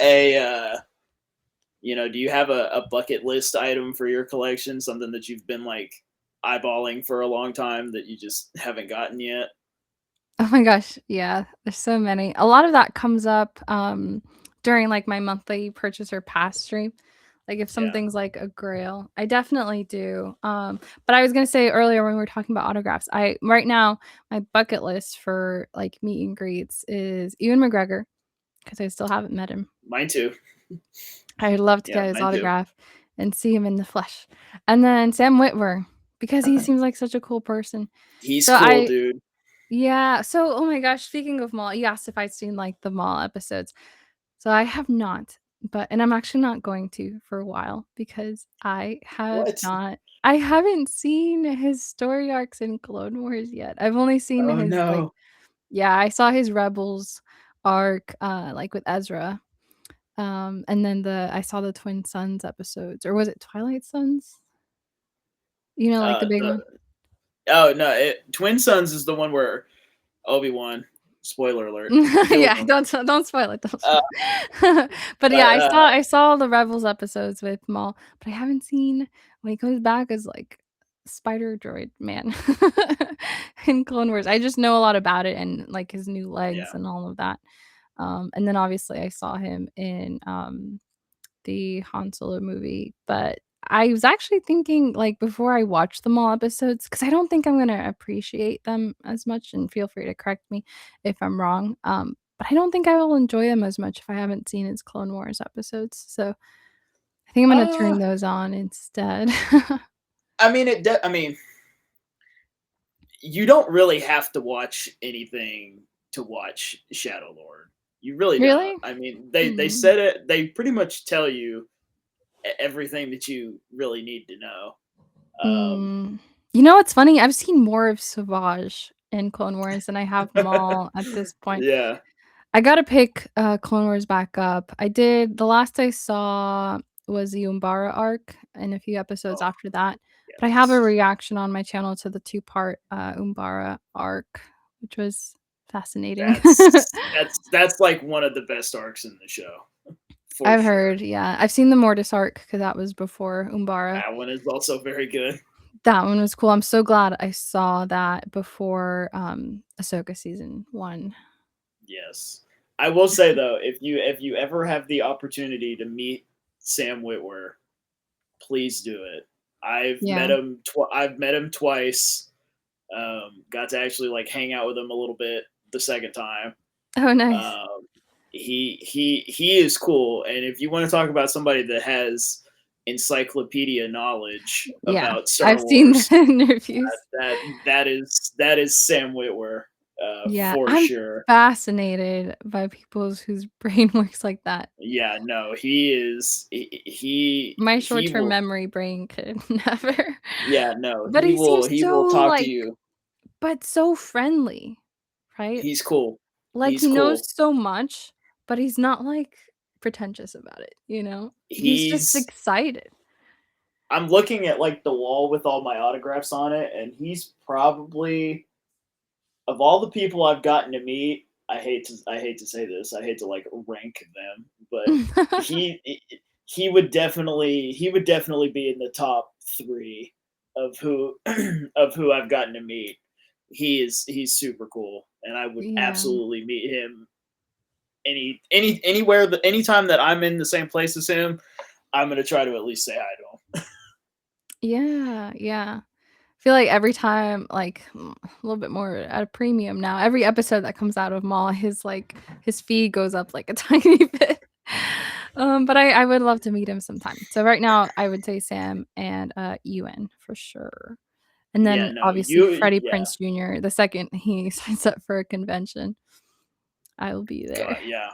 you have a bucket list item for your collection? Something that you've been like eyeballing for a long time that you just haven't gotten yet? Oh my gosh, yeah, there's so many. A lot of that comes up, during, like, my monthly purchase or pass stream. Like, if Yeah, something's like a grail, I definitely do, but I was gonna say earlier when we were talking about autographs, I right now, my bucket list for, like, meet and greets is Ewan McGregor because I still haven't met him. mine too. I'd love to Yeah, get his mine too. autograph and see him in the flesh. And then Sam Witwer, because he seems like such a cool person. He's So cool, I dude. Yeah, so oh my gosh, speaking of Maul, you asked if I'd seen, like, the Maul episodes. So I have not, and I'm actually not going to for a while because What? I haven't seen his story arcs in Clone Wars yet. I've only seen Oh his, like no. yeah, I saw his Rebels arc, like, with Ezra, and then I saw the Twin Sons episodes, or was it Twilight Sons? You know, like, the big The one? Oh no, Twin Sons is the one where Obi-Wan, spoiler alert, kills Yeah, him. don't spoil it, don't Uh, spoil But yeah, but I saw the Rebels episodes with Maul, but I haven't seen when he comes back as, like, Spider Droid Man in Clone Wars. I just know a lot about it and, like, his new legs yeah. and all of that. And then obviously I saw him in, the Han Solo movie, but I was actually thinking, like, before I watch them all episodes, because I don't think I'm gonna appreciate them as much, and feel free to correct me if I'm wrong, but I don't think I will enjoy them as much if I haven't seen his Clone Wars episodes, so I think I'm gonna Uh, turn those on instead. I mean, you don't really have to watch anything to watch Shadow Lord. You really don't. Really? I mean, they Hmm. said it. They pretty much tell you everything that you really need to know. Um, Mm. You know what's funny? I've seen more of Savage in Clone Wars than I have Maul at this point. yeah. I gotta pick, Clone Wars back up. The last I saw was the Umbara arc and a few episodes Oh after that, but I have a yes. reaction on my channel to the two-part, Umbara arc, which was fascinating. That's like one of the best arcs in the show for I've sure. heard, yeah. I've seen the Mortis arc because that was before Umbara. That one is also very good. That one was cool. I'm so glad I saw that before, Ahsoka season 1. Yes. I will say though, if you ever have the opportunity to meet Sam Witwer, please do it. Yeah. I've met him twice. Got to actually like hang out with him a little bit the second time. Oh, nice. Um, he is cool, and if you want to talk about somebody that has encyclopedia knowledge Yeah. about I've Star seen the Wars, interviews. that is Sam Witwer, Yeah, for I'm sure. fascinated by people whose brain works like that. Yeah, no, he is. My He short-term will. memory brain could never. Yeah, no, But he seems he so, will talk to like you. but so friendly, right? He's cool. Like, He's he knows cool. so much, but he's not, like, pretentious about it, you know? He's just He's excited. I'm looking at like the wall with all my autographs on it, and he's probably of all the people I've gotten to meet. I hate to say this. I hate to like rank them, but he he would definitely be in the top three of who of who I've gotten to meet. He's super cool, and I would Yeah. absolutely meet him anywhere anytime that I'm in the same place as him. I'm gonna try to at least say hi to him. Yeah, yeah. Feel like every time, like, a little bit more at a premium now, every episode that comes out of Maul, his feed goes up, like, a tiny bit. But I would love to meet him sometime. So right now, I would say Sam and, Ewan for sure. And Yeah, then, no, obviously, Freddie yeah, Prinze Jr., the second he signs up for a convention, I will be God, there. yeah.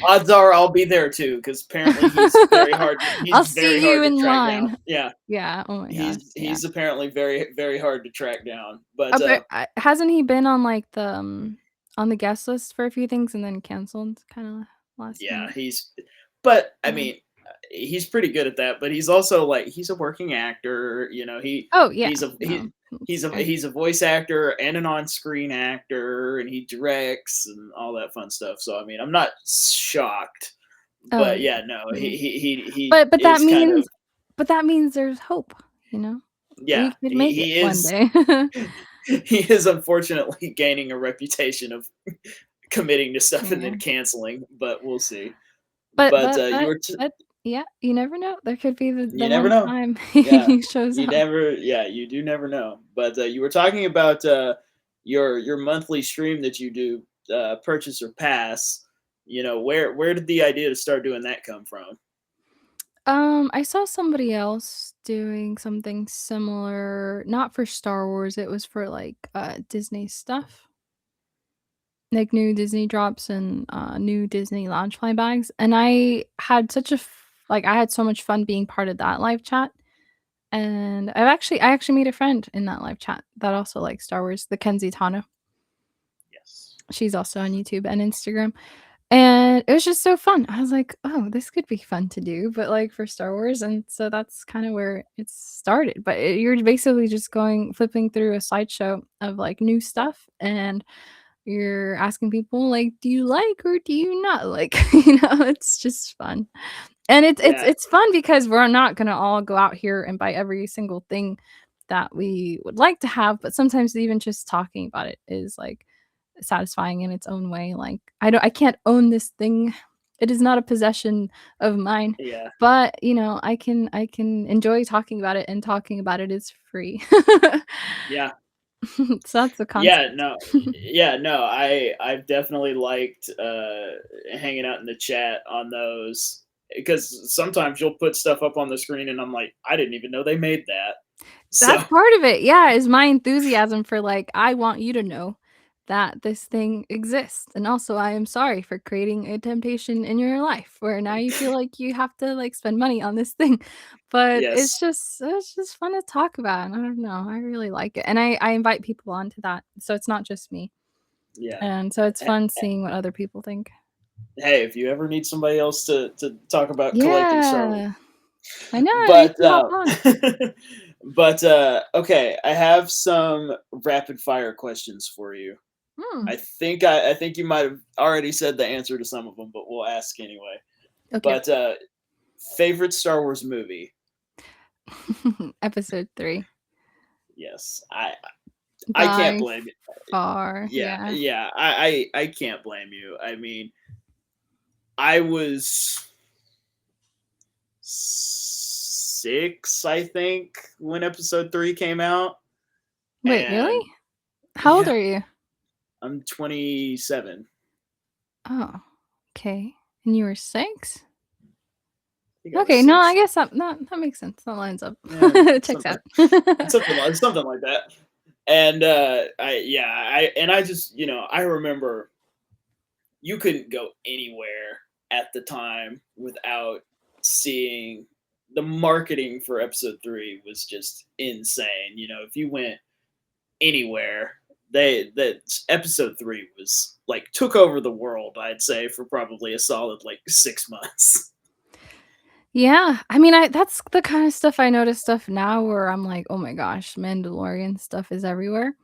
Odds are I'll be there too, because apparently I'll he's very see you hard to in track down. line. Yeah, Yeah, oh my gosh, yeah. he's apparently very hard to track down. But But, hasn't he been on, like, on the guest list for a few things and then canceled kinda last yeah, minute? but I Yeah. mean, he's pretty good at that, but he's also like he's a working actor. Oh, yeah. He's a No, he's it's a fair. he's a voice actor and an on-screen actor, and he directs and all that fun stuff. So I mean, I'm not shocked, Oh, but yeah. yeah, no, Mhm. he But that is kind means of but that means there's hope, you know? yeah, We could make it he one is day. he is unfortunately gaining a reputation of committing to stuff and Yeah. then canceling, but we'll see. But But but you but were but yeah, you never know. There could be the You never one know. time Yeah. he shows You up. never yeah, you do never know. But, you were talking about, your monthly stream that you do, purchase or pass. Where did the idea to start doing that come from? I saw somebody else doing something similar, not for Star Wars, it was for, like, Disney stuff, like new Disney drops and, new Disney Loungefly bags, and I had so much fun being part of that live chat, and I actually made a friend in that live chat that also likes Star Wars, the Kenzie Tano. Yes. She's also on YouTube and Instagram. And it was just so fun. I was like, "Oh, this could be fun to do," but, like, for Star Wars, and so that's kinda where it started, but you're basically just flipping through a slideshow of, like, new stuff, and you're asking people, like, "Do you like or do you not like?" It's just fun. And Yeah, it's fun because we're not gonna all go out here and buy every single thing that we would like to have, but sometimes even just talking about it is, like, satisfying in its own way, like, I can't own this thing. It is not a possession of mine, yeah, but, I can enjoy talking about it, and talking about it is free. yeah. So that's the Yeah, concept. no yeah, no, I've definitely liked, hanging out in the chat on those because sometimes you'll put stuff up on the screen and I'm like, "I didn't even know they made that." So, That's part of it, yeah, is my enthusiasm for, like, I want you to know that this thing exists, and also I am sorry for creating a temptation in your life where now you feel like you have to, like, spend money on this thing, but yes. it's just fun to talk about, and I don't know, I really like it, and I invite people onto that, so it's not just me, Yeah. and so it's Eh fun seeing what other people think. Hey, if you ever need somebody else to talk about collecting Star Wars. Yeah, I know, you But, should hop on. okay, I have some rapid fire questions for you. Hmm, I think you might have already said the answer to some of them, but we'll ask anyway. okay. But, favorite Star Wars movie? Episode 3. Yes, I can't By blame you. far, Yeah, yeah. yeah, I can't blame you. I mean, I was 6, I think, when episode 3 came out, Wait, really? and How old yeah, are you? I'm 27. Oh, okay. And you were 6? I think I was Okay, no, I 6. guess that makes sense. That lines up. Yeah, Checks something out. something like that. And, I just, I remember you couldn't go anywhere at the time without seeing the marketing for episode 3 was just insane. If you went anywhere, that episode 3 was like took over the world, I'd say, for probably a solid like 6 months. Yeah, I mean, I that's the kinda stuff I notice stuff now where I'm like, "Oh my gosh, Mandalorian stuff is everywhere."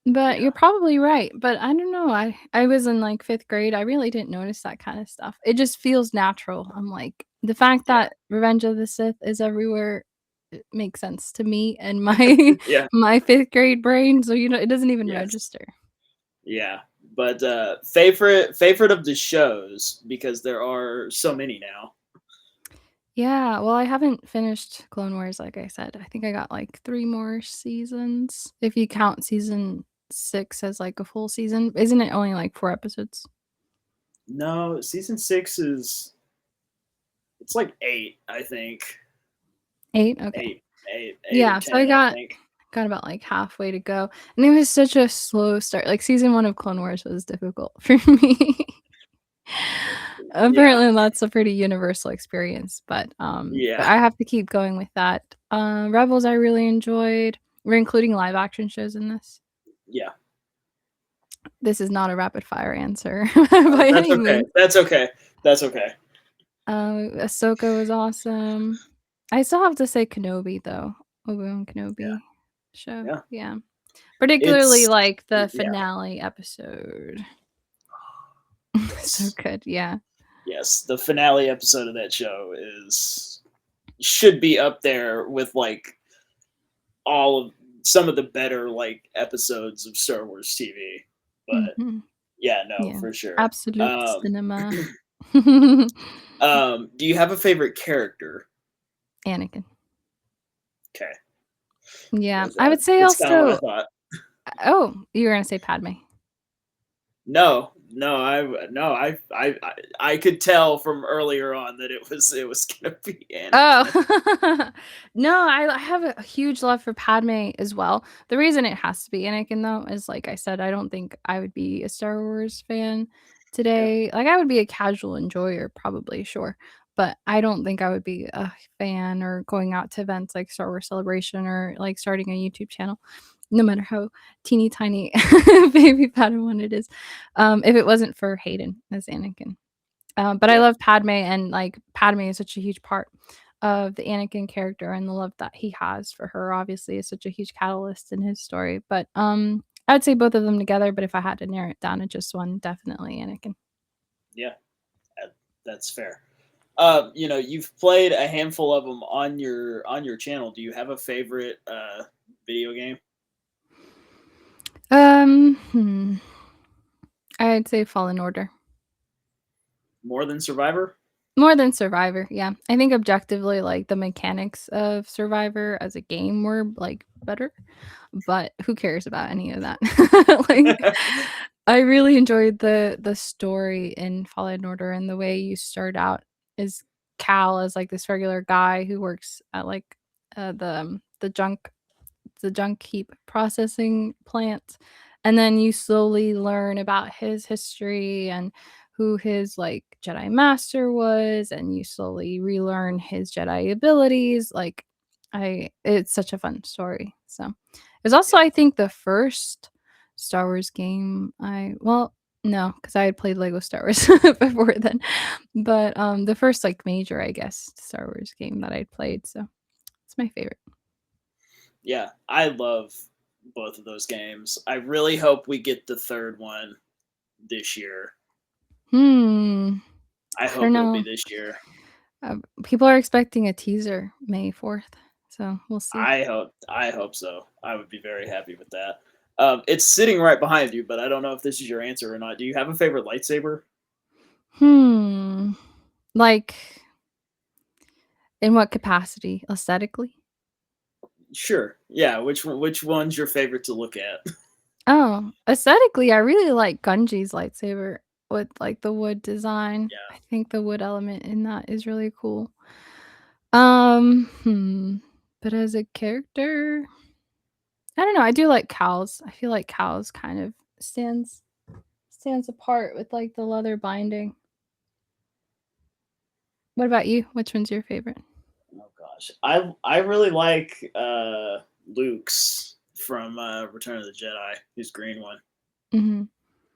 But Yeah, you're probably right, but I don't know, I was in, like, 5th grade, I really didn't notice that kinda stuff. It just feels natural. I'm like, the fact yeah, that Revenge of the Sith is everywhere, it makes sense to me and my yeah, my 5th grade brain, so, it doesn't even yes, register. yeah. But favorite of the shows because there are so many now. Yeah, well, I haven't finished Clone Wars, like I said. I think I got, like, 3 more seasons, if you count season 6 as, like, a full season. Isn't it only, like, 4 episodes? No, season 6 is it's like 8, I think. 8? Okay. 8 or Yeah, so I 10, I think. got about, like, halfway to go, and it was such a slow start, like, season 1 of Clone Wars was difficult for me. Yeah, Apparently, that's a pretty universal experience, but yeah, I have to keep going with that. Rebels I really enjoyed. We're including live action shows in this. yeah. This is not a rapid fire answer by That's any okay. means. That's okay. That's okay. Ahsoka was awesome. I still have to say Kenobi though. Obi-Wan Yeah, Kenobi show. yeah. Yeah. Particularly It's like the yeah. finale episode. So Yes, good. Yeah. yes. The finale episode of that show is should be up there with like all of some of the better like episodes of Star Wars TV. But Mhm. yeah, no, Yeah. for sure. Absolute cinema. Do you have a favorite character? Anakin. Okay, Yeah. that's I would say that's kind of what I also thought. oh, you were gonna say Padme. No, no, I could tell from earlier on that it was gonna be Anakin. Oh. No, I have a huge love for Padme as well. The reason it has to be Anakin, though, is like I said, I don't think I would be a Star Wars fan Yeah, today. Like, I would be a casual enjoyer, probably, sure, but I don't think I would be a fan or going out to events like Star Wars Celebration or, like, starting a YouTube channel, no matter how teeny tiny baby Padawan it is, if it wasn't for Hayden as Anakin. But I yeah, love Padme, and, like, Padme is such a huge part of the Anakin character, and the love that he has for her obviously is such a huge catalyst in his story. But, I would say both of them together, but if I had to narrow it down to just one, definitely Anakin. yeah. that- That's fair. You've played a handful of them on your channel. Do you have a favorite video game Hmm, I'd say Fallen Order. more than Survivor? More than Survivor, yeah. I think objectively, like, the mechanics of Survivor as a game were, like, better, but who cares about any of that? Like, I really enjoyed the story in Fallen Order, and the way you start out as Cal as, like, this regular guy who works at, like, the junk heap processing plant, and then you slowly learn about his history and who his like Jedi master was, and you slowly relearn his Jedi abilities. Like, I it's such a fun story. So it was also, Yeah, I think, the first Star Wars game I well no, because I had played Lego Star Wars before then, but the first like major, I guess, Star Wars game that I'd played. So it's my favorite. yeah. I love both of those games. I really hope we get the third one this year. Hmm. I I don't hope it'll be know. this year. People are expecting a teaser May 4th, so we'll see. I hope so. I would be very happy with that. It's sitting right behind you, but I don't know if this is your answer or not. Do you have a favorite lightsaber? Hmm. Like, in what capacity? Aesthetically? Sure. Yeah. Which one's your favorite to look at? Oh, aesthetically, I really like Gunji's lightsaber with like the wood design. Yeah. I think the wood element in that is really cool. Hmm. But as a character, I don't know. I do like cows. I feel like cows kind of stands apart with like the leather binding. What about you? Which one's your favorite? Oh gosh. I really like Luke's from Return of the Jedi, his green one. Mhm.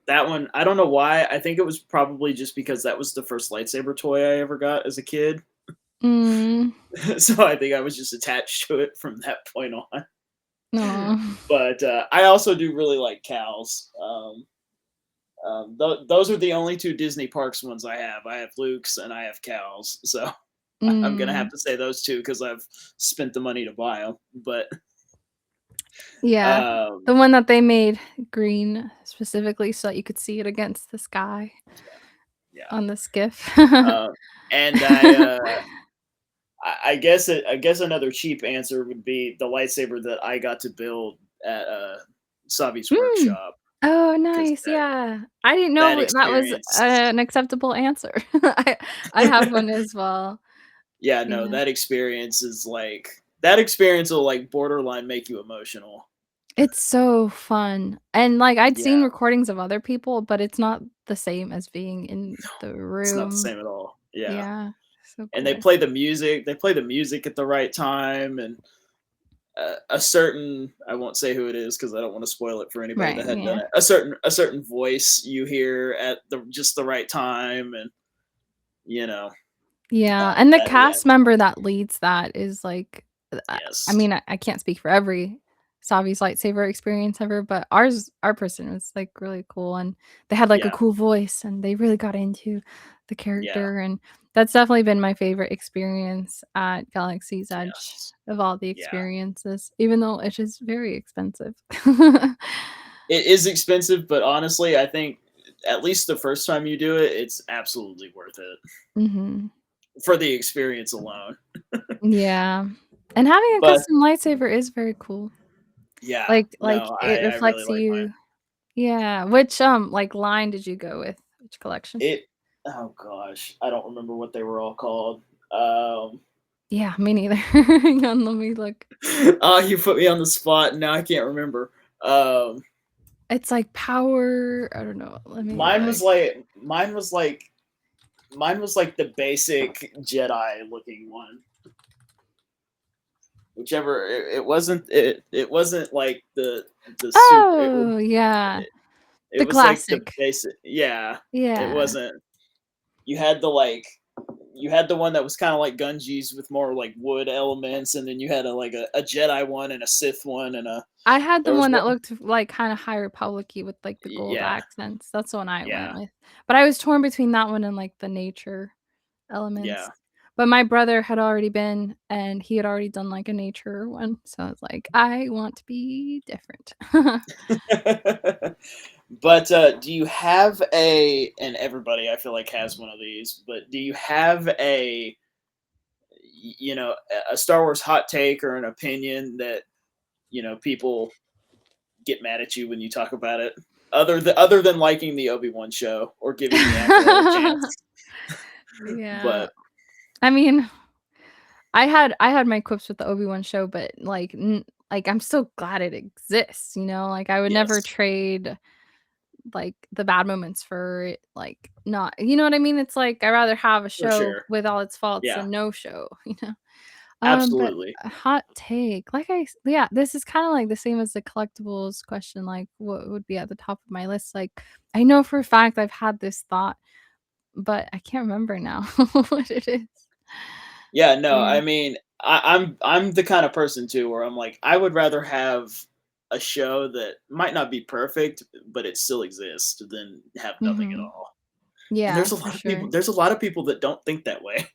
That one, I don't know why. I think it was probably just because that was the first lightsaber toy I ever got as a kid. Mm. So I think I was just attached to it from that point on. Aw. But I also do really like cows. Those are the only two Disney Parks ones I have. I have Luke's and I have cows. So I'm gonna have Mm. to say those two because I've spent the money to buy them. But Yeah. um, The one that they made green specifically so that you could see it against the sky yeah, on the skiff. uh, and I guess another cheap answer would be the lightsaber that I got to build at Savi's Mm. workshop Oh, because nice, yeah. I didn't that know that was experience. an acceptable answer. I have one as well. Yeah, no, Yeah. that experience is like that experience will like borderline make you emotional. It's so fun, and, like, I'd Yeah, seen recordings of other people, but it's not the same as being in the it's not the room. same at all. Yeah. Yeah, so And they cool. play the music. They play the music at the right time, and a certain I won't say who it is because I don't want to spoil it for anybody Right, that hadn't done yeah. it. A certain voice you hear at the just the right time, and you know Yeah, and the Yeah, cast member that leads that is, like, I yes, mean, I can't speak for every Savi's lightsaber experience ever, but our person was, like, really cool, and they had, like, a yeah, cool voice, and they really got into the yeah, character, and that's definitely been my favorite experience at Galaxy's Edge yes, of all the yeah. experiences, even though it is very expensive. It is expensive, but honestly, I think at least the first time you do it, it's absolutely worth it Mhm. for the experience alone. Yeah, and having a But custom lightsaber is very cool. yeah, Like, no, it I really reflects like mine. you. Yeah, which, like, line did you go with? Which collection? It oh gosh, I don't remember what they were all called. Um, Yeah, me neither. Hang on, let me look. oh, you put me on the spot. Now I can't remember. Um, It's like power I don't know, let me mine look. was like mine was like mine was like the basic Jedi looking one. Whichever it wasn't like the super Oh, yeah, it the was like the classic. basic yeah. It Yeah. wasn't you had the like you had the one that was kind of like Gunji's with more like wood elements, and then you had a Jedi one and a Sith one, and a I had the there was one that one. looked, like, kinda High Republic-y with, like, the gold Yeah, accents. That's the one I went yeah, with. But I was torn between that one and, like, the nature yeah. elements. But my brother had already been, and he had already done, like, a nature one, so I was like, "I want to be different." But do you have a and everybody I feel like has one of these, but do you have a Star Wars hot take or an opinion that people get mad at you when you talk about it, other than liking the Obi-Wan show or giving the Andrea a chance? Yeah. But I mean, I had my quips with the Obi-Wan show, but, like, I'm so glad it exists, you know? Like, I would never yes, trade, like, the bad moments for it, like, not you know what I mean? It's like, I'd rather have a for show sure. with all its faults Yeah, than no show, you know? But absolutely. a hot take, like yeah, this is kinda like the same as the collectibles question, like, what would be at the top of my list, like, I know for a fact I've had this thought, but I can't remember now what it is. Yeah, no, Yeah. I mean, I'm the kind of person too where I'm like, I would rather have a show that might not be perfect, but it still exists than have nothing at Mhm. all. And Yeah, for sure. there's a lot of people that don't think that way.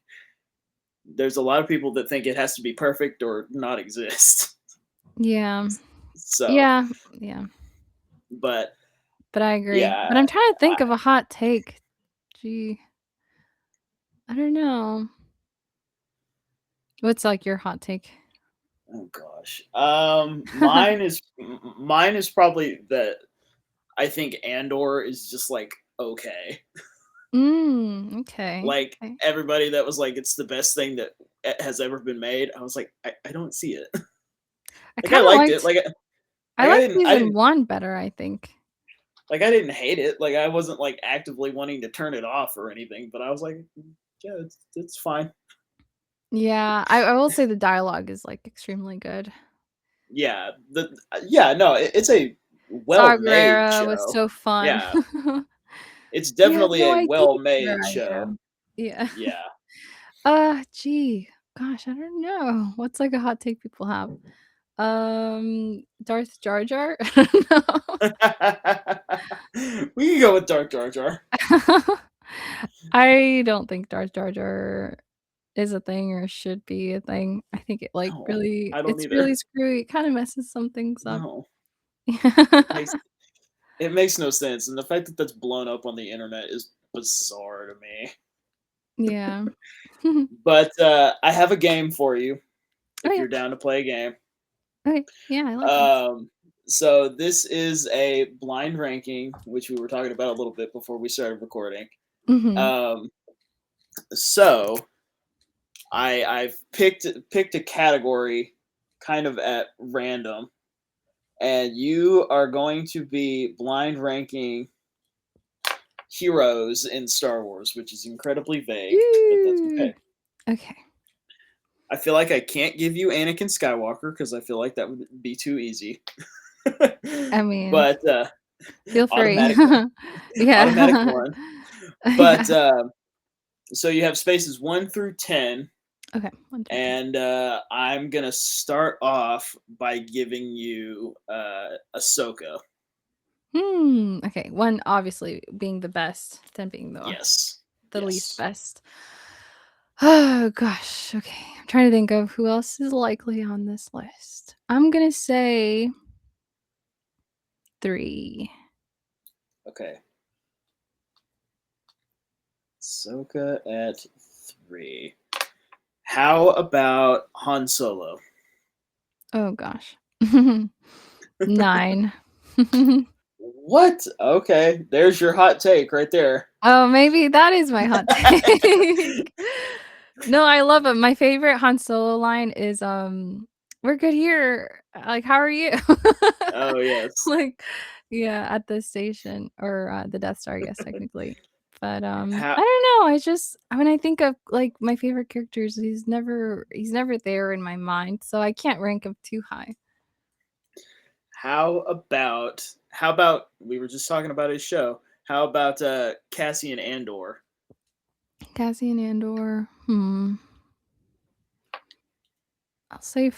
There's a lot of people that think it has to be perfect or not exist. Yeah. So, Yeah, yeah, but but I agree. But yeah, I'm trying to think I, of a hot take. Gee, I don't know. What's, like, your hot take? oh gosh. Mine is probably that I think Andor is just like okay. Okay, Like okay. everybody that was like it's the best thing that has ever been made. I was like I don't see it. I Like I kinda liked it. liked I Like liked season 1 better, I think. I didn't hate it. Like I wasn't like actively wanting to turn it off or anything, but I was like, yeah, it's fine. Yeah, I will say the dialogue is, like, extremely good. Yeah, yeah, no, it's a Saw well-made Gerrera was show. so fun. Yeah, it's You have definitely no a idea where well-made I show. am. Yeah. Yeah. Gee, gosh, I don't know. What's, like, a hot take people have? Darth Jar Jar? I don't know. We can go with Dark Jar Jar. I don't think Darth Jar Jar is a thing or should be a thing. I think it, like, No, really I don't it's really either. screwy. It kinda messes some things up. No, it makes it makes no sense, and the fact that that's blown up on the internet is bizarre to me. Yeah. But I have a game for you if Okay, you're down to play a game. okay. Yeah, I like games. Um, so this is a blind ranking, which we were talking about a little bit before we started recording. Mhm. Um, so I've picked a category kind of at random, and you are going to be blind ranking heroes in Star Wars, which is incredibly vague, but that's Ooh. okay. Okay. I feel like I can't give you Anakin Skywalker because I feel like that would be too easy. I mean, But feel free. automatic Yeah. automatic one. But Yeah. So you have spaces 1 through 10, Okay, 1 through 10. and I'm gonna start off by giving you Ahsoka. Okay, 1 obviously being the best, 10 being Yes, the least yes. best. Oh gosh, okay. I'm trying to think of who else is likely on this list. I'm gonna say 3. Okay, Ahsoka at 3. How about Han Solo? Oh gosh. 9. What? Okay, there's your hot take right there. Oh, maybe that is my hot take. No, I love it. My favorite Han Solo line is, "We're good here. Like, how are you?" Oh yes. Like, yeah, at the station or, the Death Star, I guess, technically. But, How I don't know, I just when I think of, like, my favorite characters, he's never there in my mind, so I can't rank him too high. how about we were just talking about his show. How about Cassian Andor? Cassian Andor, I'll say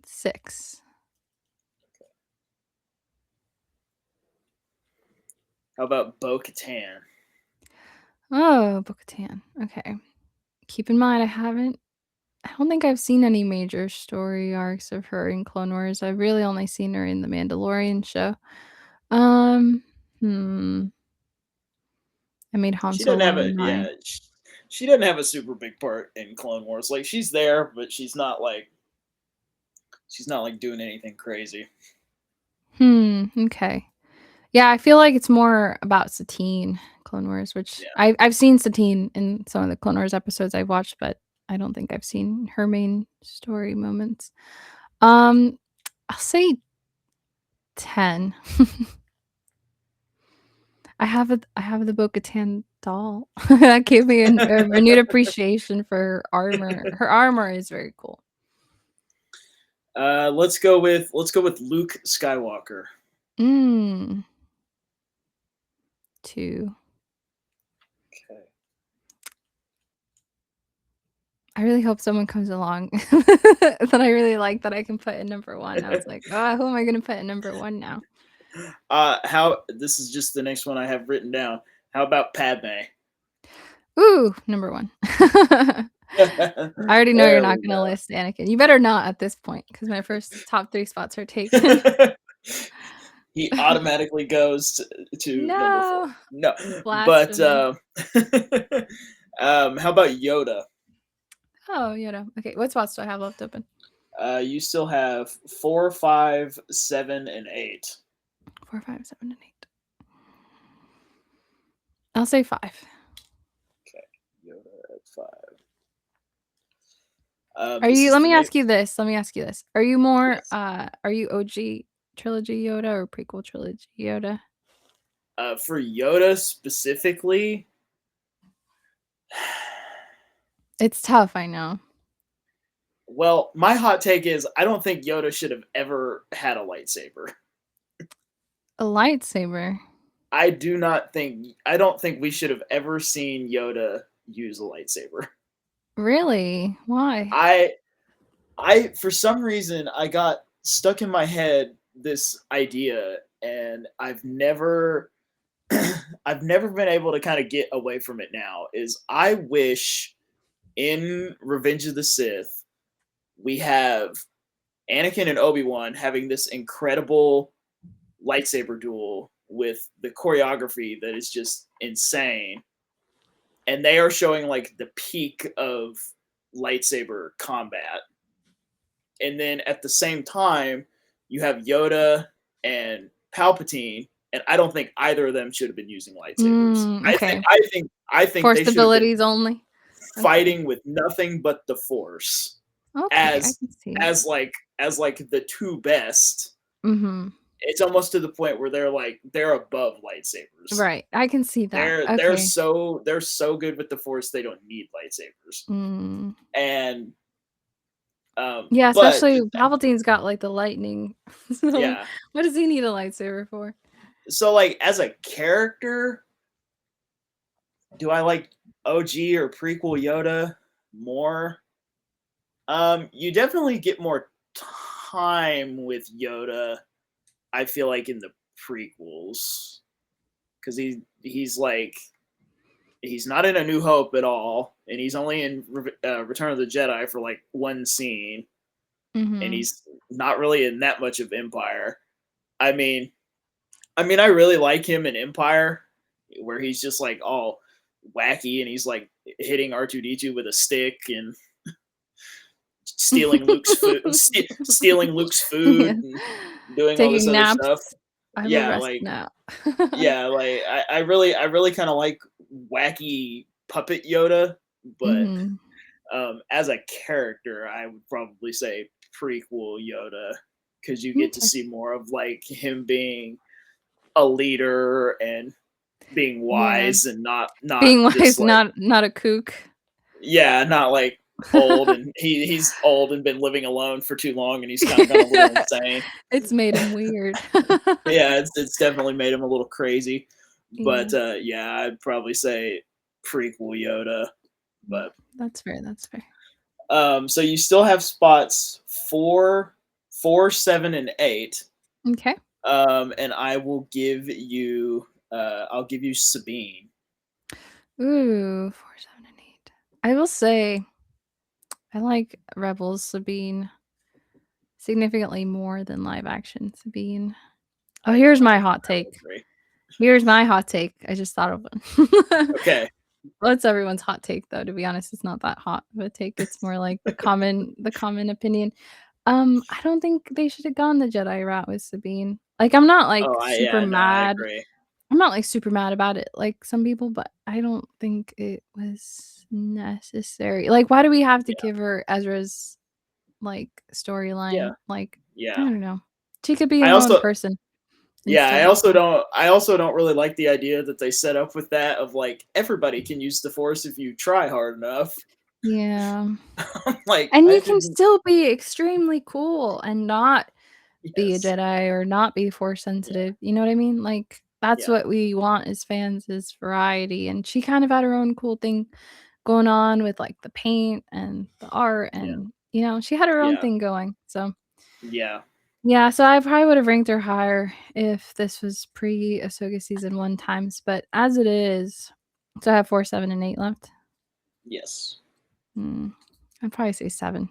6. How about Bo Katan? Oh, Bo-Katan, okay. Keep in mind, I don't think I've seen any major story arcs of her in Clone Wars. I've really only seen her in the Mandalorian show. Um, hmm, I made Han She doesn't Solo have a yeah. 9. She doesn't have a super big part in Clone Wars. Like she's there, but she's not like doing anything crazy. Okay. Yeah, I feel like it's more about Satine, Clone Wars, which Yeah. I've seen Satine in some of the Clone Wars episodes I've watched, but I don't think I've seen her main story moments. Um, I'll say 10. I have the Bo-Katan doll. That gave me a renewed appreciation for her armor. Her armor is very cool. Let's go with Luke Skywalker. Mm, 2. Okay. I really hope someone comes along that I really like that I can put in number 1. I was like, "Oh, who am I gonna put in number 1 now?" How this is just the next one I have written down. How about Padme? Ooh, number 1. I already know you're There not we gonna list Anakin. You better not at this point, because my first top 3 spots are taken. go. He automatically goes to number 4. No! No, but Blasphemy. how about Yoda? Oh, Yoda. Okay, what spots do I have left open? You still have 4, 5, 7, and 8. 4, 5, 7, and 8. I'll say 5. Okay, Yoda at 5. Are This you is let the me next. ask you this, let me ask you this. Are you more, Yes. are you OG trilogy Yoda or prequel trilogy Yoda? For Yoda specifically, It's tough, I know. well, my hot take is I don't think Yoda should have ever had a lightsaber. A lightsaber? I don't think we should have ever seen Yoda use a lightsaber. Really? Why? I I for some reason I got stuck in my head this idea and I've never been able to kind of get away from it now is I wish in Revenge of the Sith we have Anakin and Obi-Wan having this incredible lightsaber duel with the choreography that is just insane, and they are showing like the peak of lightsaber combat. And then at the same time, you have Yoda and Palpatine, and I don't think either of them should have been using lightsabers. I think Okay. I think I think they Forced should have been abilities only? Okay. fighting with nothing but the Force Okay, I as can see that. as like the two best. Mhm. It's almost to the point where they're above lightsabers. Right, I can see that. They're Okay. so good with the Force they don't need lightsabers. Mm. And Yeah, but especially Palpatine's got, like, the lightning. So, yeah. what does he need a lightsaber for? So like as a character, Do I like OG or prequel Yoda more? You definitely get more time with Yoda. I feel like in the prequels because he's like he's not in A New Hope at all, and he's only in Return of the Jedi for like one scene, and Mhm. he's not really in that much of Empire. I mean, I really like him in Empire, where he's just like all wacky and he's like hitting R2D2 with a stick and stealing Luke's food, stealing Luke's Yeah. food, and doing all this Taking other stuff. naps. I have a Yeah, rest like nap. I really kind of like wacky puppet Yoda, but Mhm. as a character, I would probably say prequel Yoda because you get to Okay. see more of like him being a leader and being Yeah. wise and not Being just wise, like not a kook. yeah, not like old and he's old and been living alone for too long and he's kind of gone a little insane. It's made him weird. Yeah, it's definitely made him a little crazy. But Yeah. yeah, I'd probably say prequel Yoda. Mm, But that's fair, that's fair. so you still have spots 4, 7, and 8. Okay. And I will give you I'll give you Sabine. Ooh, 4, 7, and 8. I will say I like Rebels Sabine significantly more than live action Sabine. Oh, here's my hot I would take. agree. Here's my hot take. I just thought of one. Okay. What's everyone's hot take though? To be honest, it's not that hot of a take. It's more like the common opinion. I don't think they should have gone the Jedi route with Sabine. Like, I'm not like Oh, super no, I mad. agree. I'm not like super mad about it like some people, but I don't think it was necessary. Like, why do we have to Yeah, give her Ezra's like yeah, storyline? Like, I yeah. don't know. She could be I her own also person yeah, instead. So I also don't really like the idea that they set up with that of like everybody can use the force if you try hard enough. yeah. Like And I you can didn't still be extremely cool and not be a yes. Jedi or not be force Yeah, sensitive, you know what I mean? Like, that's yeah, what we want as fans is variety, and she kind of had her own cool thing going on with, like, the paint and the art yeah, and, she had her own yeah, thing going, so yeah, yeah, so I probably would've ranked her higher if this was pre-Ahsoka Season 1 times, but as it is so I have 4, 7, and 8 left? yes. Hmm, I'd probably say 7.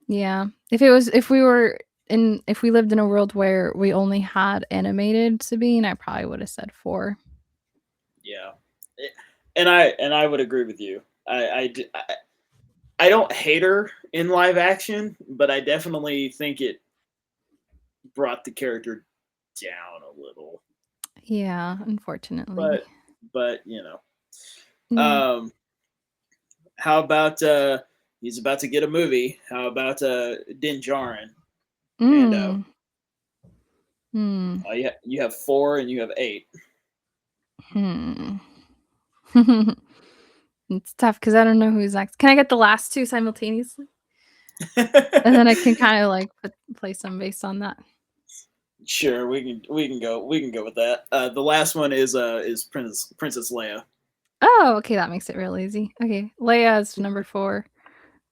Yeah. If we lived in a world where we only had animated Sabine, I probably would've said 4. Yeah. Eh, and I would agree with you. I don't hate her in live action, but I definitely think it brought the character down a little. Yeah, unfortunately. But but Mm. um how about he's about to get a movie. How about Din Djarin, Mando? Mm. Hmm. You have 4 and you have 8. Hmm. It's tough because I don't know who's next. Can I get the last 2 simultaneously? And then I can kinda, like, place them based on that. Sure, we can go with that. The last one is Princess Leia. Oh, okay, that makes it real easy. Okay, Leia is number 4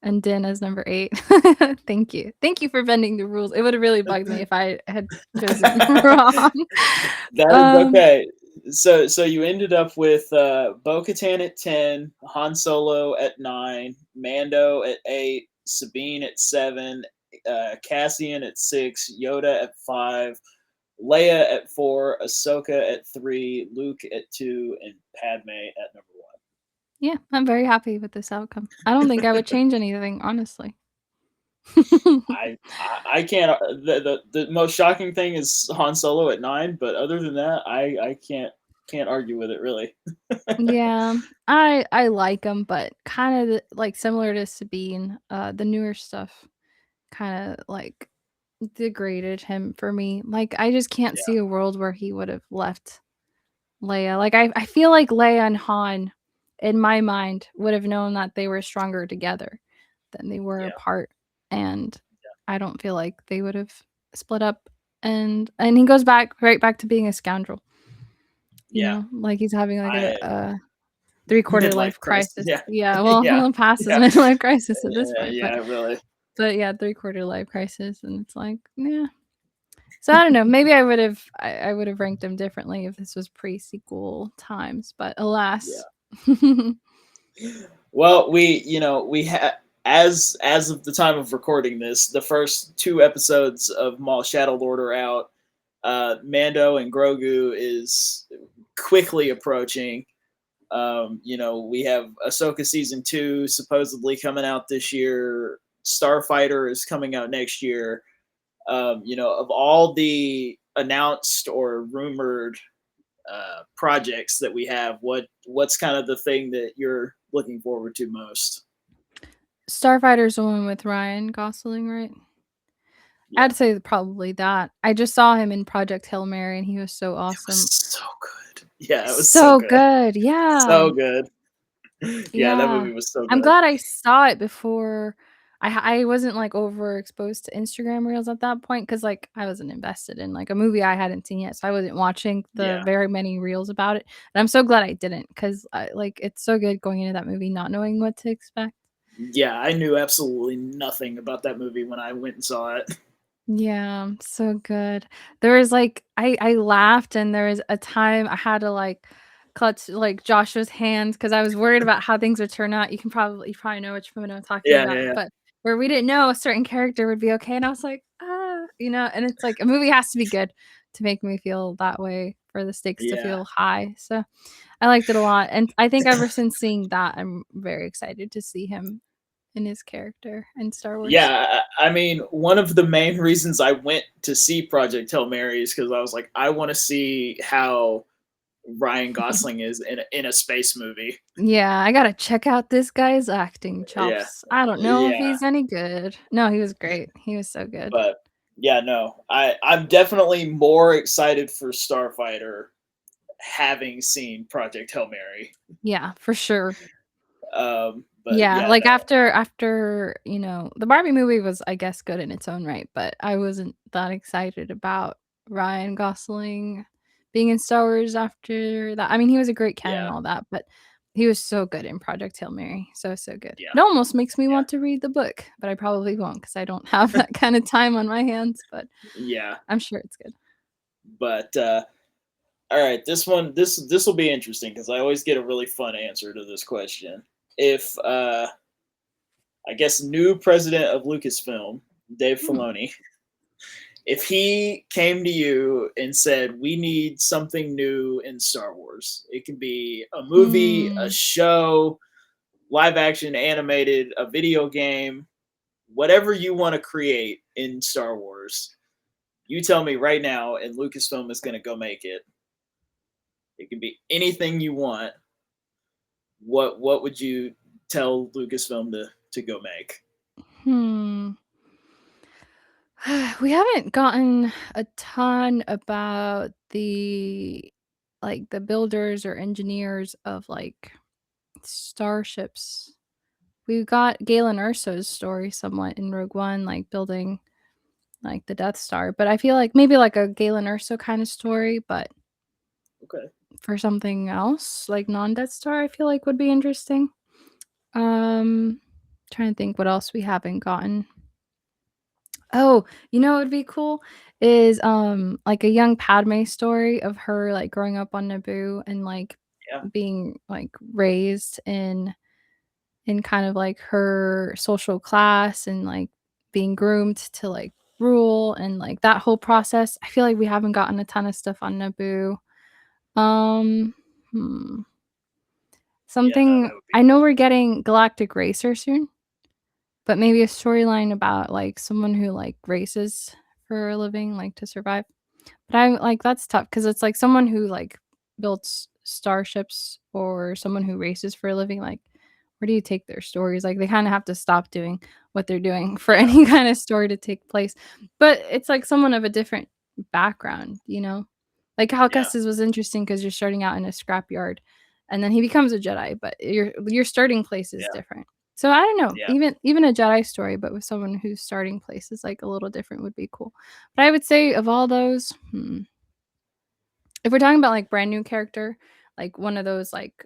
and Din is number 8. Thank you. Thank you for bending the rules. It would've really bugged me if I had chosen wrong. That is Um, okay. So you ended up with Bo-Katan at 10, Han Solo at 9, Mando at 8, Sabine at 7, Cassian at 6, Yoda at 5, Leia at 4, Ahsoka at 3, Luke at 2, and Padme at number yeah, I'm very happy with this outcome. I don't think I would change anything, honestly. 1. I can't. The most shocking thing is Han Solo at 9, but other than that, I can't argue with it really. Yeah, I like them, but kinda like, similar to Sabine, the newer stuff kinda, like, degraded him for me. Like, I just can't Yeah, see a world where he would've left Leia. Like, I feel like Leia and Han, in my mind, would have known that they were stronger together than they were yeah, apart, and I don't feel like they would've split up, and he goes back right back to being a scoundrel. Yeah. like he's having like I a 3/4 midlife life crisis. crisis. Yeah. Yeah, well, Yeah. past his Yeah. midlife crisis at this Yeah. point, Yeah. Really. but yeah, 3/4 life crisis, and it's like, yeah. So I don't know. Maybe I would have ranked him differently if this was pre-sequel times, but Yeah. alas. Well, we had as of the time of recording this, the first two episodes of Maul Shadow Lord are out. Mando and Grogu is quickly approaching. We have Ahsoka season 2 supposedly coming out this year. Starfighter is coming out next year. Of all the announced or rumored projects that we have, what's kind of the thing that you're looking forward to most? Starfighter's the one with Ryan Gosling, right? Yeah, I'd say probably that. I just saw him in Project Hail Mary, and he was so it was awesome. so good. Yeah, it was so So good, good, yeah. so good. Yeah, that Yeah. movie was so I'm good. glad I saw it before I wasn't, like, overexposed to Instagram Reels at that point because like, I wasn't invested in, like, a movie I hadn't seen yet, so I wasn't watching the Yeah, very many reels about it, and I'm so glad I didn't 'cause it's so good going into that movie not knowing what to expect. yeah. I knew absolutely nothing about that movie when I went and saw it. Yeah, so good. There was, like I laughed, and there was a time I had to, like, clutch, like, Joshua's hands because I was worried about how things would turn out. You probably know which one I'm talking Yeah, about, yeah, yeah, but where we didn't know a certain character would be okay, and I was like, "Ah," and it's like a movie has to be good to make me feel that way, for the stakes to yeah. feel high, so I liked it a lot, and I think ever since seeing that, I'm very excited to see him in his character in Star Wars. Yeah, I mean, one of the main reasons I went to see Project Hail Mary is because I was like, I want to see how Ryan Gosling is in a space movie. Yeah, I gotta check out this guy's acting Yeah, chops. I don't know if yeah, he's any good. No, he was great. He was so good. but yeah, no, I'm definitely more excited for Starfighter having seen Project Hail Mary. Yeah, for sure. But Yeah, yeah, like, no, the Barbie movie was, I guess, good in its own right, but I wasn't that excited about Ryan Gosling being in Star Wars after that. I mean, he was a great Ken and yeah, all that, but he was so good in Project Hail Mary. So, so good. yeah, It almost makes me yeah, want to read the book, but I probably won't because I don't have that kind of time on my hands, but yeah. I'm sure it's good. But all right, this will be interesting because I always get a really fun answer to this question. If I guess new president of Lucasfilm, Dave Hmm. Filoni, if he came to you and said, "We need something new in Star Wars. It can be a movie, a Hmm. show, live action, animated, a video game, whatever you want to create in Star Wars. You tell me right now, and Lucasfilm is going to go make it. It can be anything you want. What would you tell Lucasfilm to go make?" Hmm. We haven't gotten a ton about the builders or engineers of, like, starships. We got Galen Erso's story somewhat in Rogue One, like, building, like, the Death Star, but I feel like maybe, like, a Galen Erso kinda story, but Okay. for something else, like non-Death Star, I feel like would be interesting. Um, Trying to think what else we haven't gotten. Oh, what would be cool is, like, a young Padme story of her, like, growing up on Naboo and, like, Yeah. being, like, raised in kind of, like, her social class and, like, being groomed to, like, rule and, like, that whole process. I feel like we haven't gotten a ton of stuff on Naboo. Um, hmm, Yeah. No, something that would be I know cool. we're getting Galactic Racer soon, but maybe a storyline about, like, someone who, like, races for a living, like, to survive. But I'm like, that's tough because it's like someone who, like, builds starships or someone who races for a living, like, where do you take their stories? Like, they kinda have to stop doing what they're doing for Yeah. any kind of story to take place. But it's like someone of a different background, you know? Like, how Yeah. Gus's was interesting because 'cause you're starting out in a scrapyard, and then he becomes a Jedi, but your starting place is Yeah. different. So, I don't know, Yeah. even a Jedi story, but with someone whose starting place is, like, a little different would be cool. But I would say of all those, If we're talking about like brand new character, like one of those like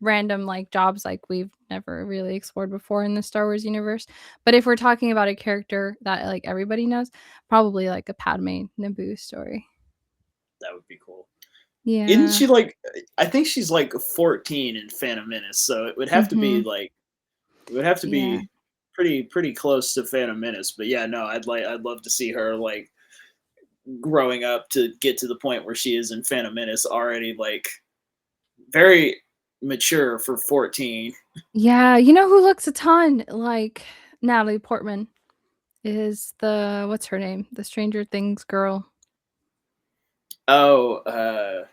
random like jobs like we've never really explored before in the Star Wars universe. But if we're talking about a character that like everybody knows, probably like a Padme Naboo story. That would be cool. Isn't Yeah. she like? I think she's like 14 in Phantom Menace, so it would have to be Mhm. like it would have to Yeah. be pretty close to Phantom Menace. But yeah, no, I'd love to see her like growing up to get to the point where she is in Phantom Menace already like very mature for 14. Yeah, you know who looks a ton like Natalie Portman is the what's her name? The Stranger Things girl. Oh,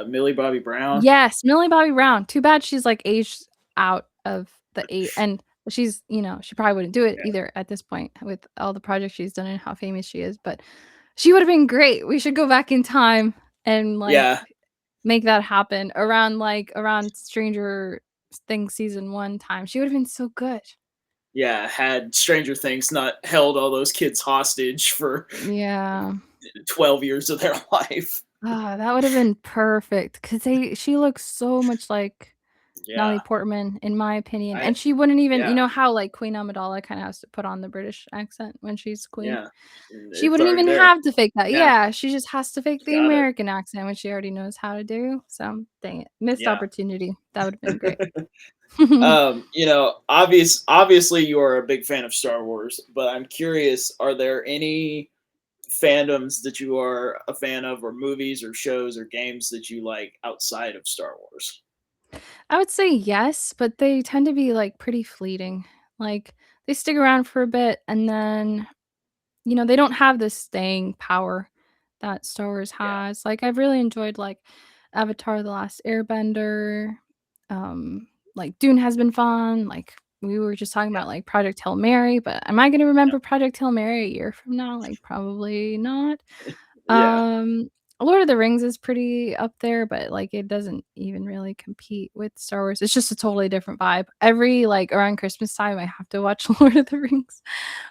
Millie Bobby Brown. Yes, Millie Bobby Brown. Too bad she's like aged out of the eight, and she's, you know, she probably wouldn't do it Yeah, either at this point with all the projects she's done and how famous she is, but she would have been great. We should go back in time and like yeah, make that happen around Stranger Things season 1 time. She would have been so good. yeah. Had Stranger Things not held all those kids hostage for Yeah. 12 years of their life. Ah, that would have been perfect because she looks so much like Natalie Yeah, Portman, in my opinion, I and she wouldn't even, you yeah know how, like, Queen Amidala kinda has to put on the British accent when she's queen? yeah. She It's wouldn't already even there. have to fake that. Yeah, Yeah, she just has to fake the got it. American accent, which she already knows how to do, so, dang it, missed Yeah. opportunity. That would've been great. Obviously you are a big fan of Star Wars, but I'm curious, are there any fandoms that you are a fan of, or movies or shows or games that you like outside of Star Wars? I would say yes, but they tend to be, like, pretty fleeting. Like, they stick around for a bit, and then, you know, they don't have the staying power that Star Wars Yeah, has. Like, I've really enjoyed, like, Avatar: The Last Airbender, like, Dune has been fun, like, we were just talking yeah, about, like, Project Hail Mary, but am I gonna remember yeah, Project Hail Mary a year from now? Like, probably not. yeah, Um, Lord of the Rings is pretty up there, but, like, it doesn't even really compete with Star Wars. It's just a totally different vibe. Every, like, around Christmas time, I have to watch Lord of the Rings.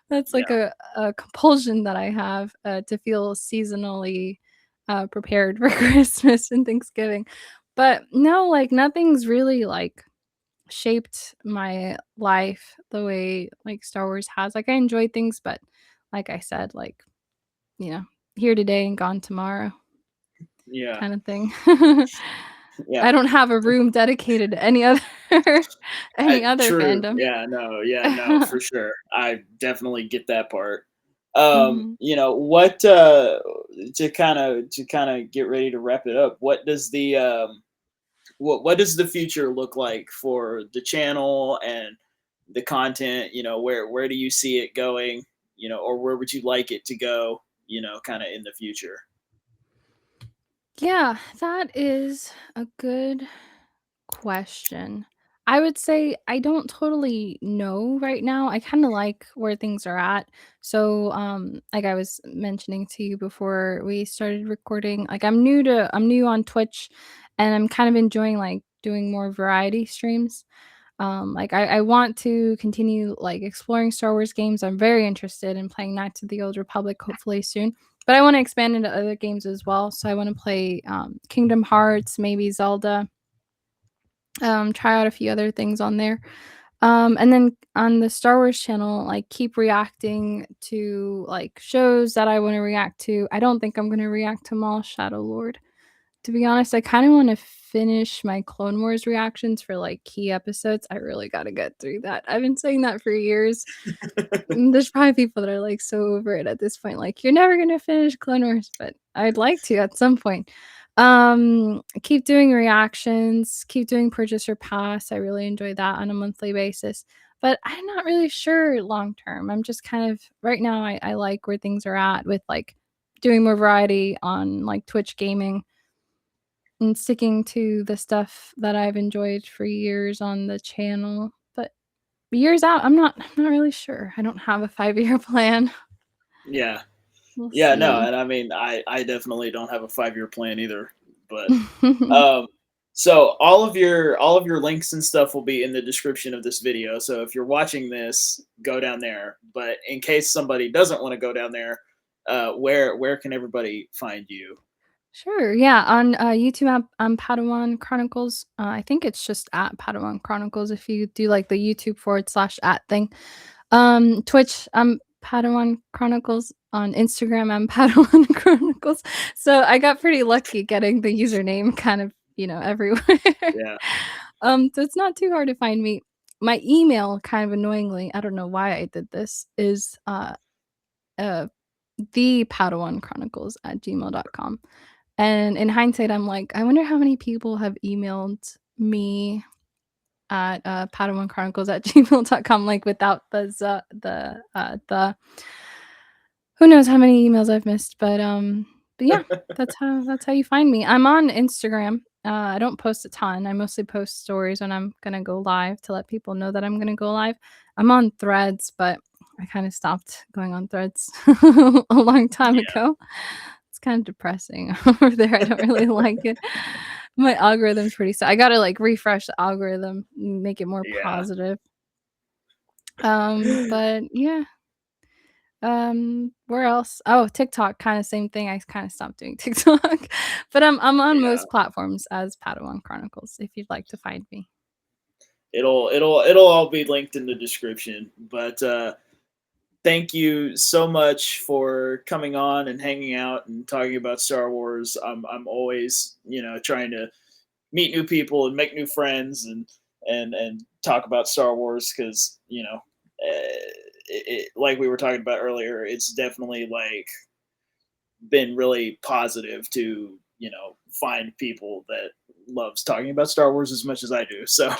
That's like yeah, a compulsion that I have, to feel seasonally, prepared for Christmas and Thanksgiving. But no, like, nothing's really, like, shaped my life the way, like, Star Wars has. Like, I enjoy things, but like I said, like, you know, here today and gone tomorrow yeah, kinda thing. yeah. I don't have a room dedicated to any other any other True. fandom. Yeah, no, yeah, no, for sure. I definitely get that part. Mhm. What to kind of get ready to wrap it up. What does the future look like for the channel and the content? Where do you see it going? Or where would you like it to go? Kind of in the future. Yeah, that is a good question. I would say I don't totally know right now. I kind of like where things are at. So, like I was mentioning to you before we started recording, like I'm new on Twitch and I'm kind of enjoying like doing more variety streams. Like I want to continue like exploring Star Wars games. I'm very interested in playing Knights of the Old Republic hopefully soon. But I want to expand into other games as well. So I want to play Kingdom Hearts, maybe Zelda, try out a few other things on there. And then on the Star Wars channel, like keep reacting to like shows that I want to react to. I don't think I'm gonna react to Maul Shadow Lord. To be honest, I kind of want to finish my Clone Wars reactions for like key episodes. I really got to get through that. I've been saying that for years. There's probably people that are like so over it at this point. Like, you're never going to finish Clone Wars, but I'd like to at some point. Keep doing reactions, keep doing purchase or pass. I really enjoy that on a monthly basis. But I'm not really sure long term. I'm just kind of right now I like where things are at with like doing more variety on like Twitch gaming and sticking to the stuff that I've enjoyed for years on the channel. But years out, I'm not really sure. I don't have a 5-year plan. Yeah. We'll Yeah, no, see. and I mean, I definitely don't have a 5-year plan either, but um, so all of your links and stuff will be in the description of this video. So if you're watching this, go down there. But in case somebody doesn't want to go down there, where can everybody find you? Sure. Yeah. On YouTube, I'm Padawan Chronicles. I think it's just at Padawan Chronicles if you do like the YouTube /@ thing. Twitch, I'm Padawan Chronicles. On Instagram, I'm Padawan Chronicles. So I got pretty lucky getting the username kind of, everywhere. Yeah, So it's not too hard to find me. My email, kind of annoyingly, I don't know why I did this, is uh the Padawan Chronicles at gmail.com. And in hindsight, I'm like, I wonder how many people have emailed me at Padawan Chronicles at gmail.com, like without the who knows how many emails I've missed, but yeah, that's how you find me. I'm on Instagram. I don't post a ton. I mostly post stories when I'm gonna go live to let people know that I'm gonna go live. I'm on Threads, but I kind of stopped going on Threads a long time ago. It's kind of depressing over there. I don't really like it. My algorithm's pretty sad. I gotta like refresh the algorithm, make it more yeah, positive. But yeah. Where else? Oh, TikTok, kinda same thing. I kinda stopped doing TikTok, but I'm on yeah. most platforms as Padawan Chronicles if you'd like to find me. It'll all be linked in the description. But thank you so much for coming on and hanging out and talking about Star Wars. I'm always trying to meet new people and make new friends and talk about Star Wars because like we were talking about earlier, it's definitely like been really positive to find people that loves talking about Star Wars as much as I do. So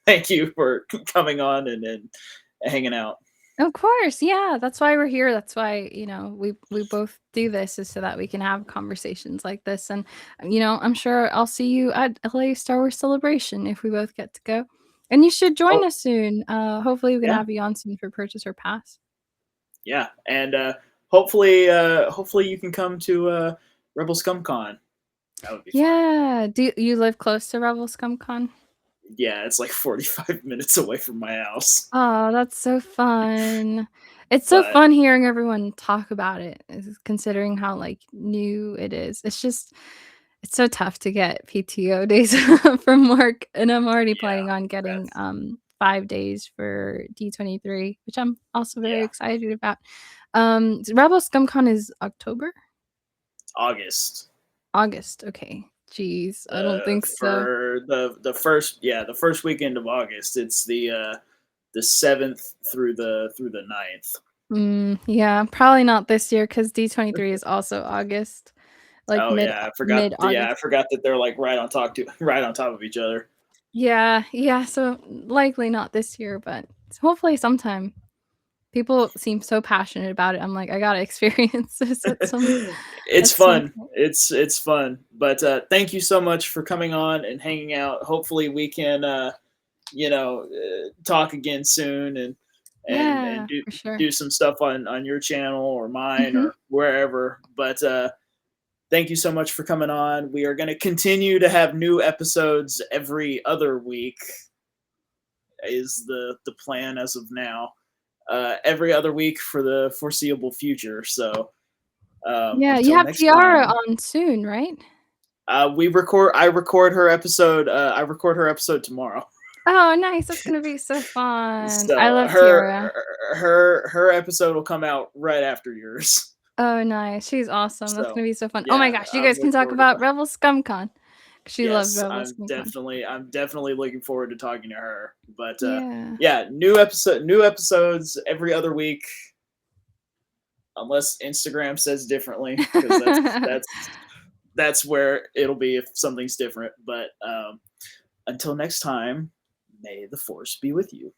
thank you for coming on and hanging out. Of course, yeah, that's why we're here. That's why, we both do this is so that we can have conversations like this. And I'm sure I'll see you at LA Star Wars Celebration if we both get to go. And you should join Oh us soon. Hopefully we can yeah, have you on soon for purchase or pass. yeah, and hopefully you can come to Rebel ScumCon. That would be fun. Yeah. Do you live close to Rebel ScumCon? Yeah, it's like 45 minutes away from my house, Oh, that's so fun. It's so but fun hearing everyone talk about it, considering how, like, new it is. It's so tough to get PTO days from work, and I'm already yeah, planning on getting, that's 5 days for D23, which I'm also very yeah, excited about. Rebel ScumCon is October? August. August, okay. Jeez, I don't think so. For the first weekend of August. It's the 7th through the ninth. Yeah, probably not this year because D23 is also August, like Oh yeah, I mid-August. forgot that they're like right on top of each other. Yeah, yeah, so likely not this year, but hopefully sometime. People seem so passionate about it. I'm like, I gotta experience this It's at some fun. point. It's fun. But thank you so much for coming on and hanging out. Hopefully we can talk again soon and Yeah, for sure. do some stuff on your channel or mine Mhm. or wherever. But thank you so much for coming on. We are going to continue to have new episodes every other week is the plan as of now. Every other week for the foreseeable future. So Yeah, you until have next Tiara time, on soon, right? we record. I record her episode. I record her episode tomorrow. Oh, nice, that's gonna be so fun. I So love Tiara. her episode will come out right after yours. Oh, nice, she's awesome, that's So gonna be so fun. Oh my yeah, gosh, you I'm guys can looking talk forward to about Rebel ScumCon. She loves yes, Rebel ScumCon. I'm definitely looking forward to talking to her. But Yeah. yeah, new episodes every other week, unless Instagram says differently, because that's where it'll be if something's different. But until next time, may the force be with you.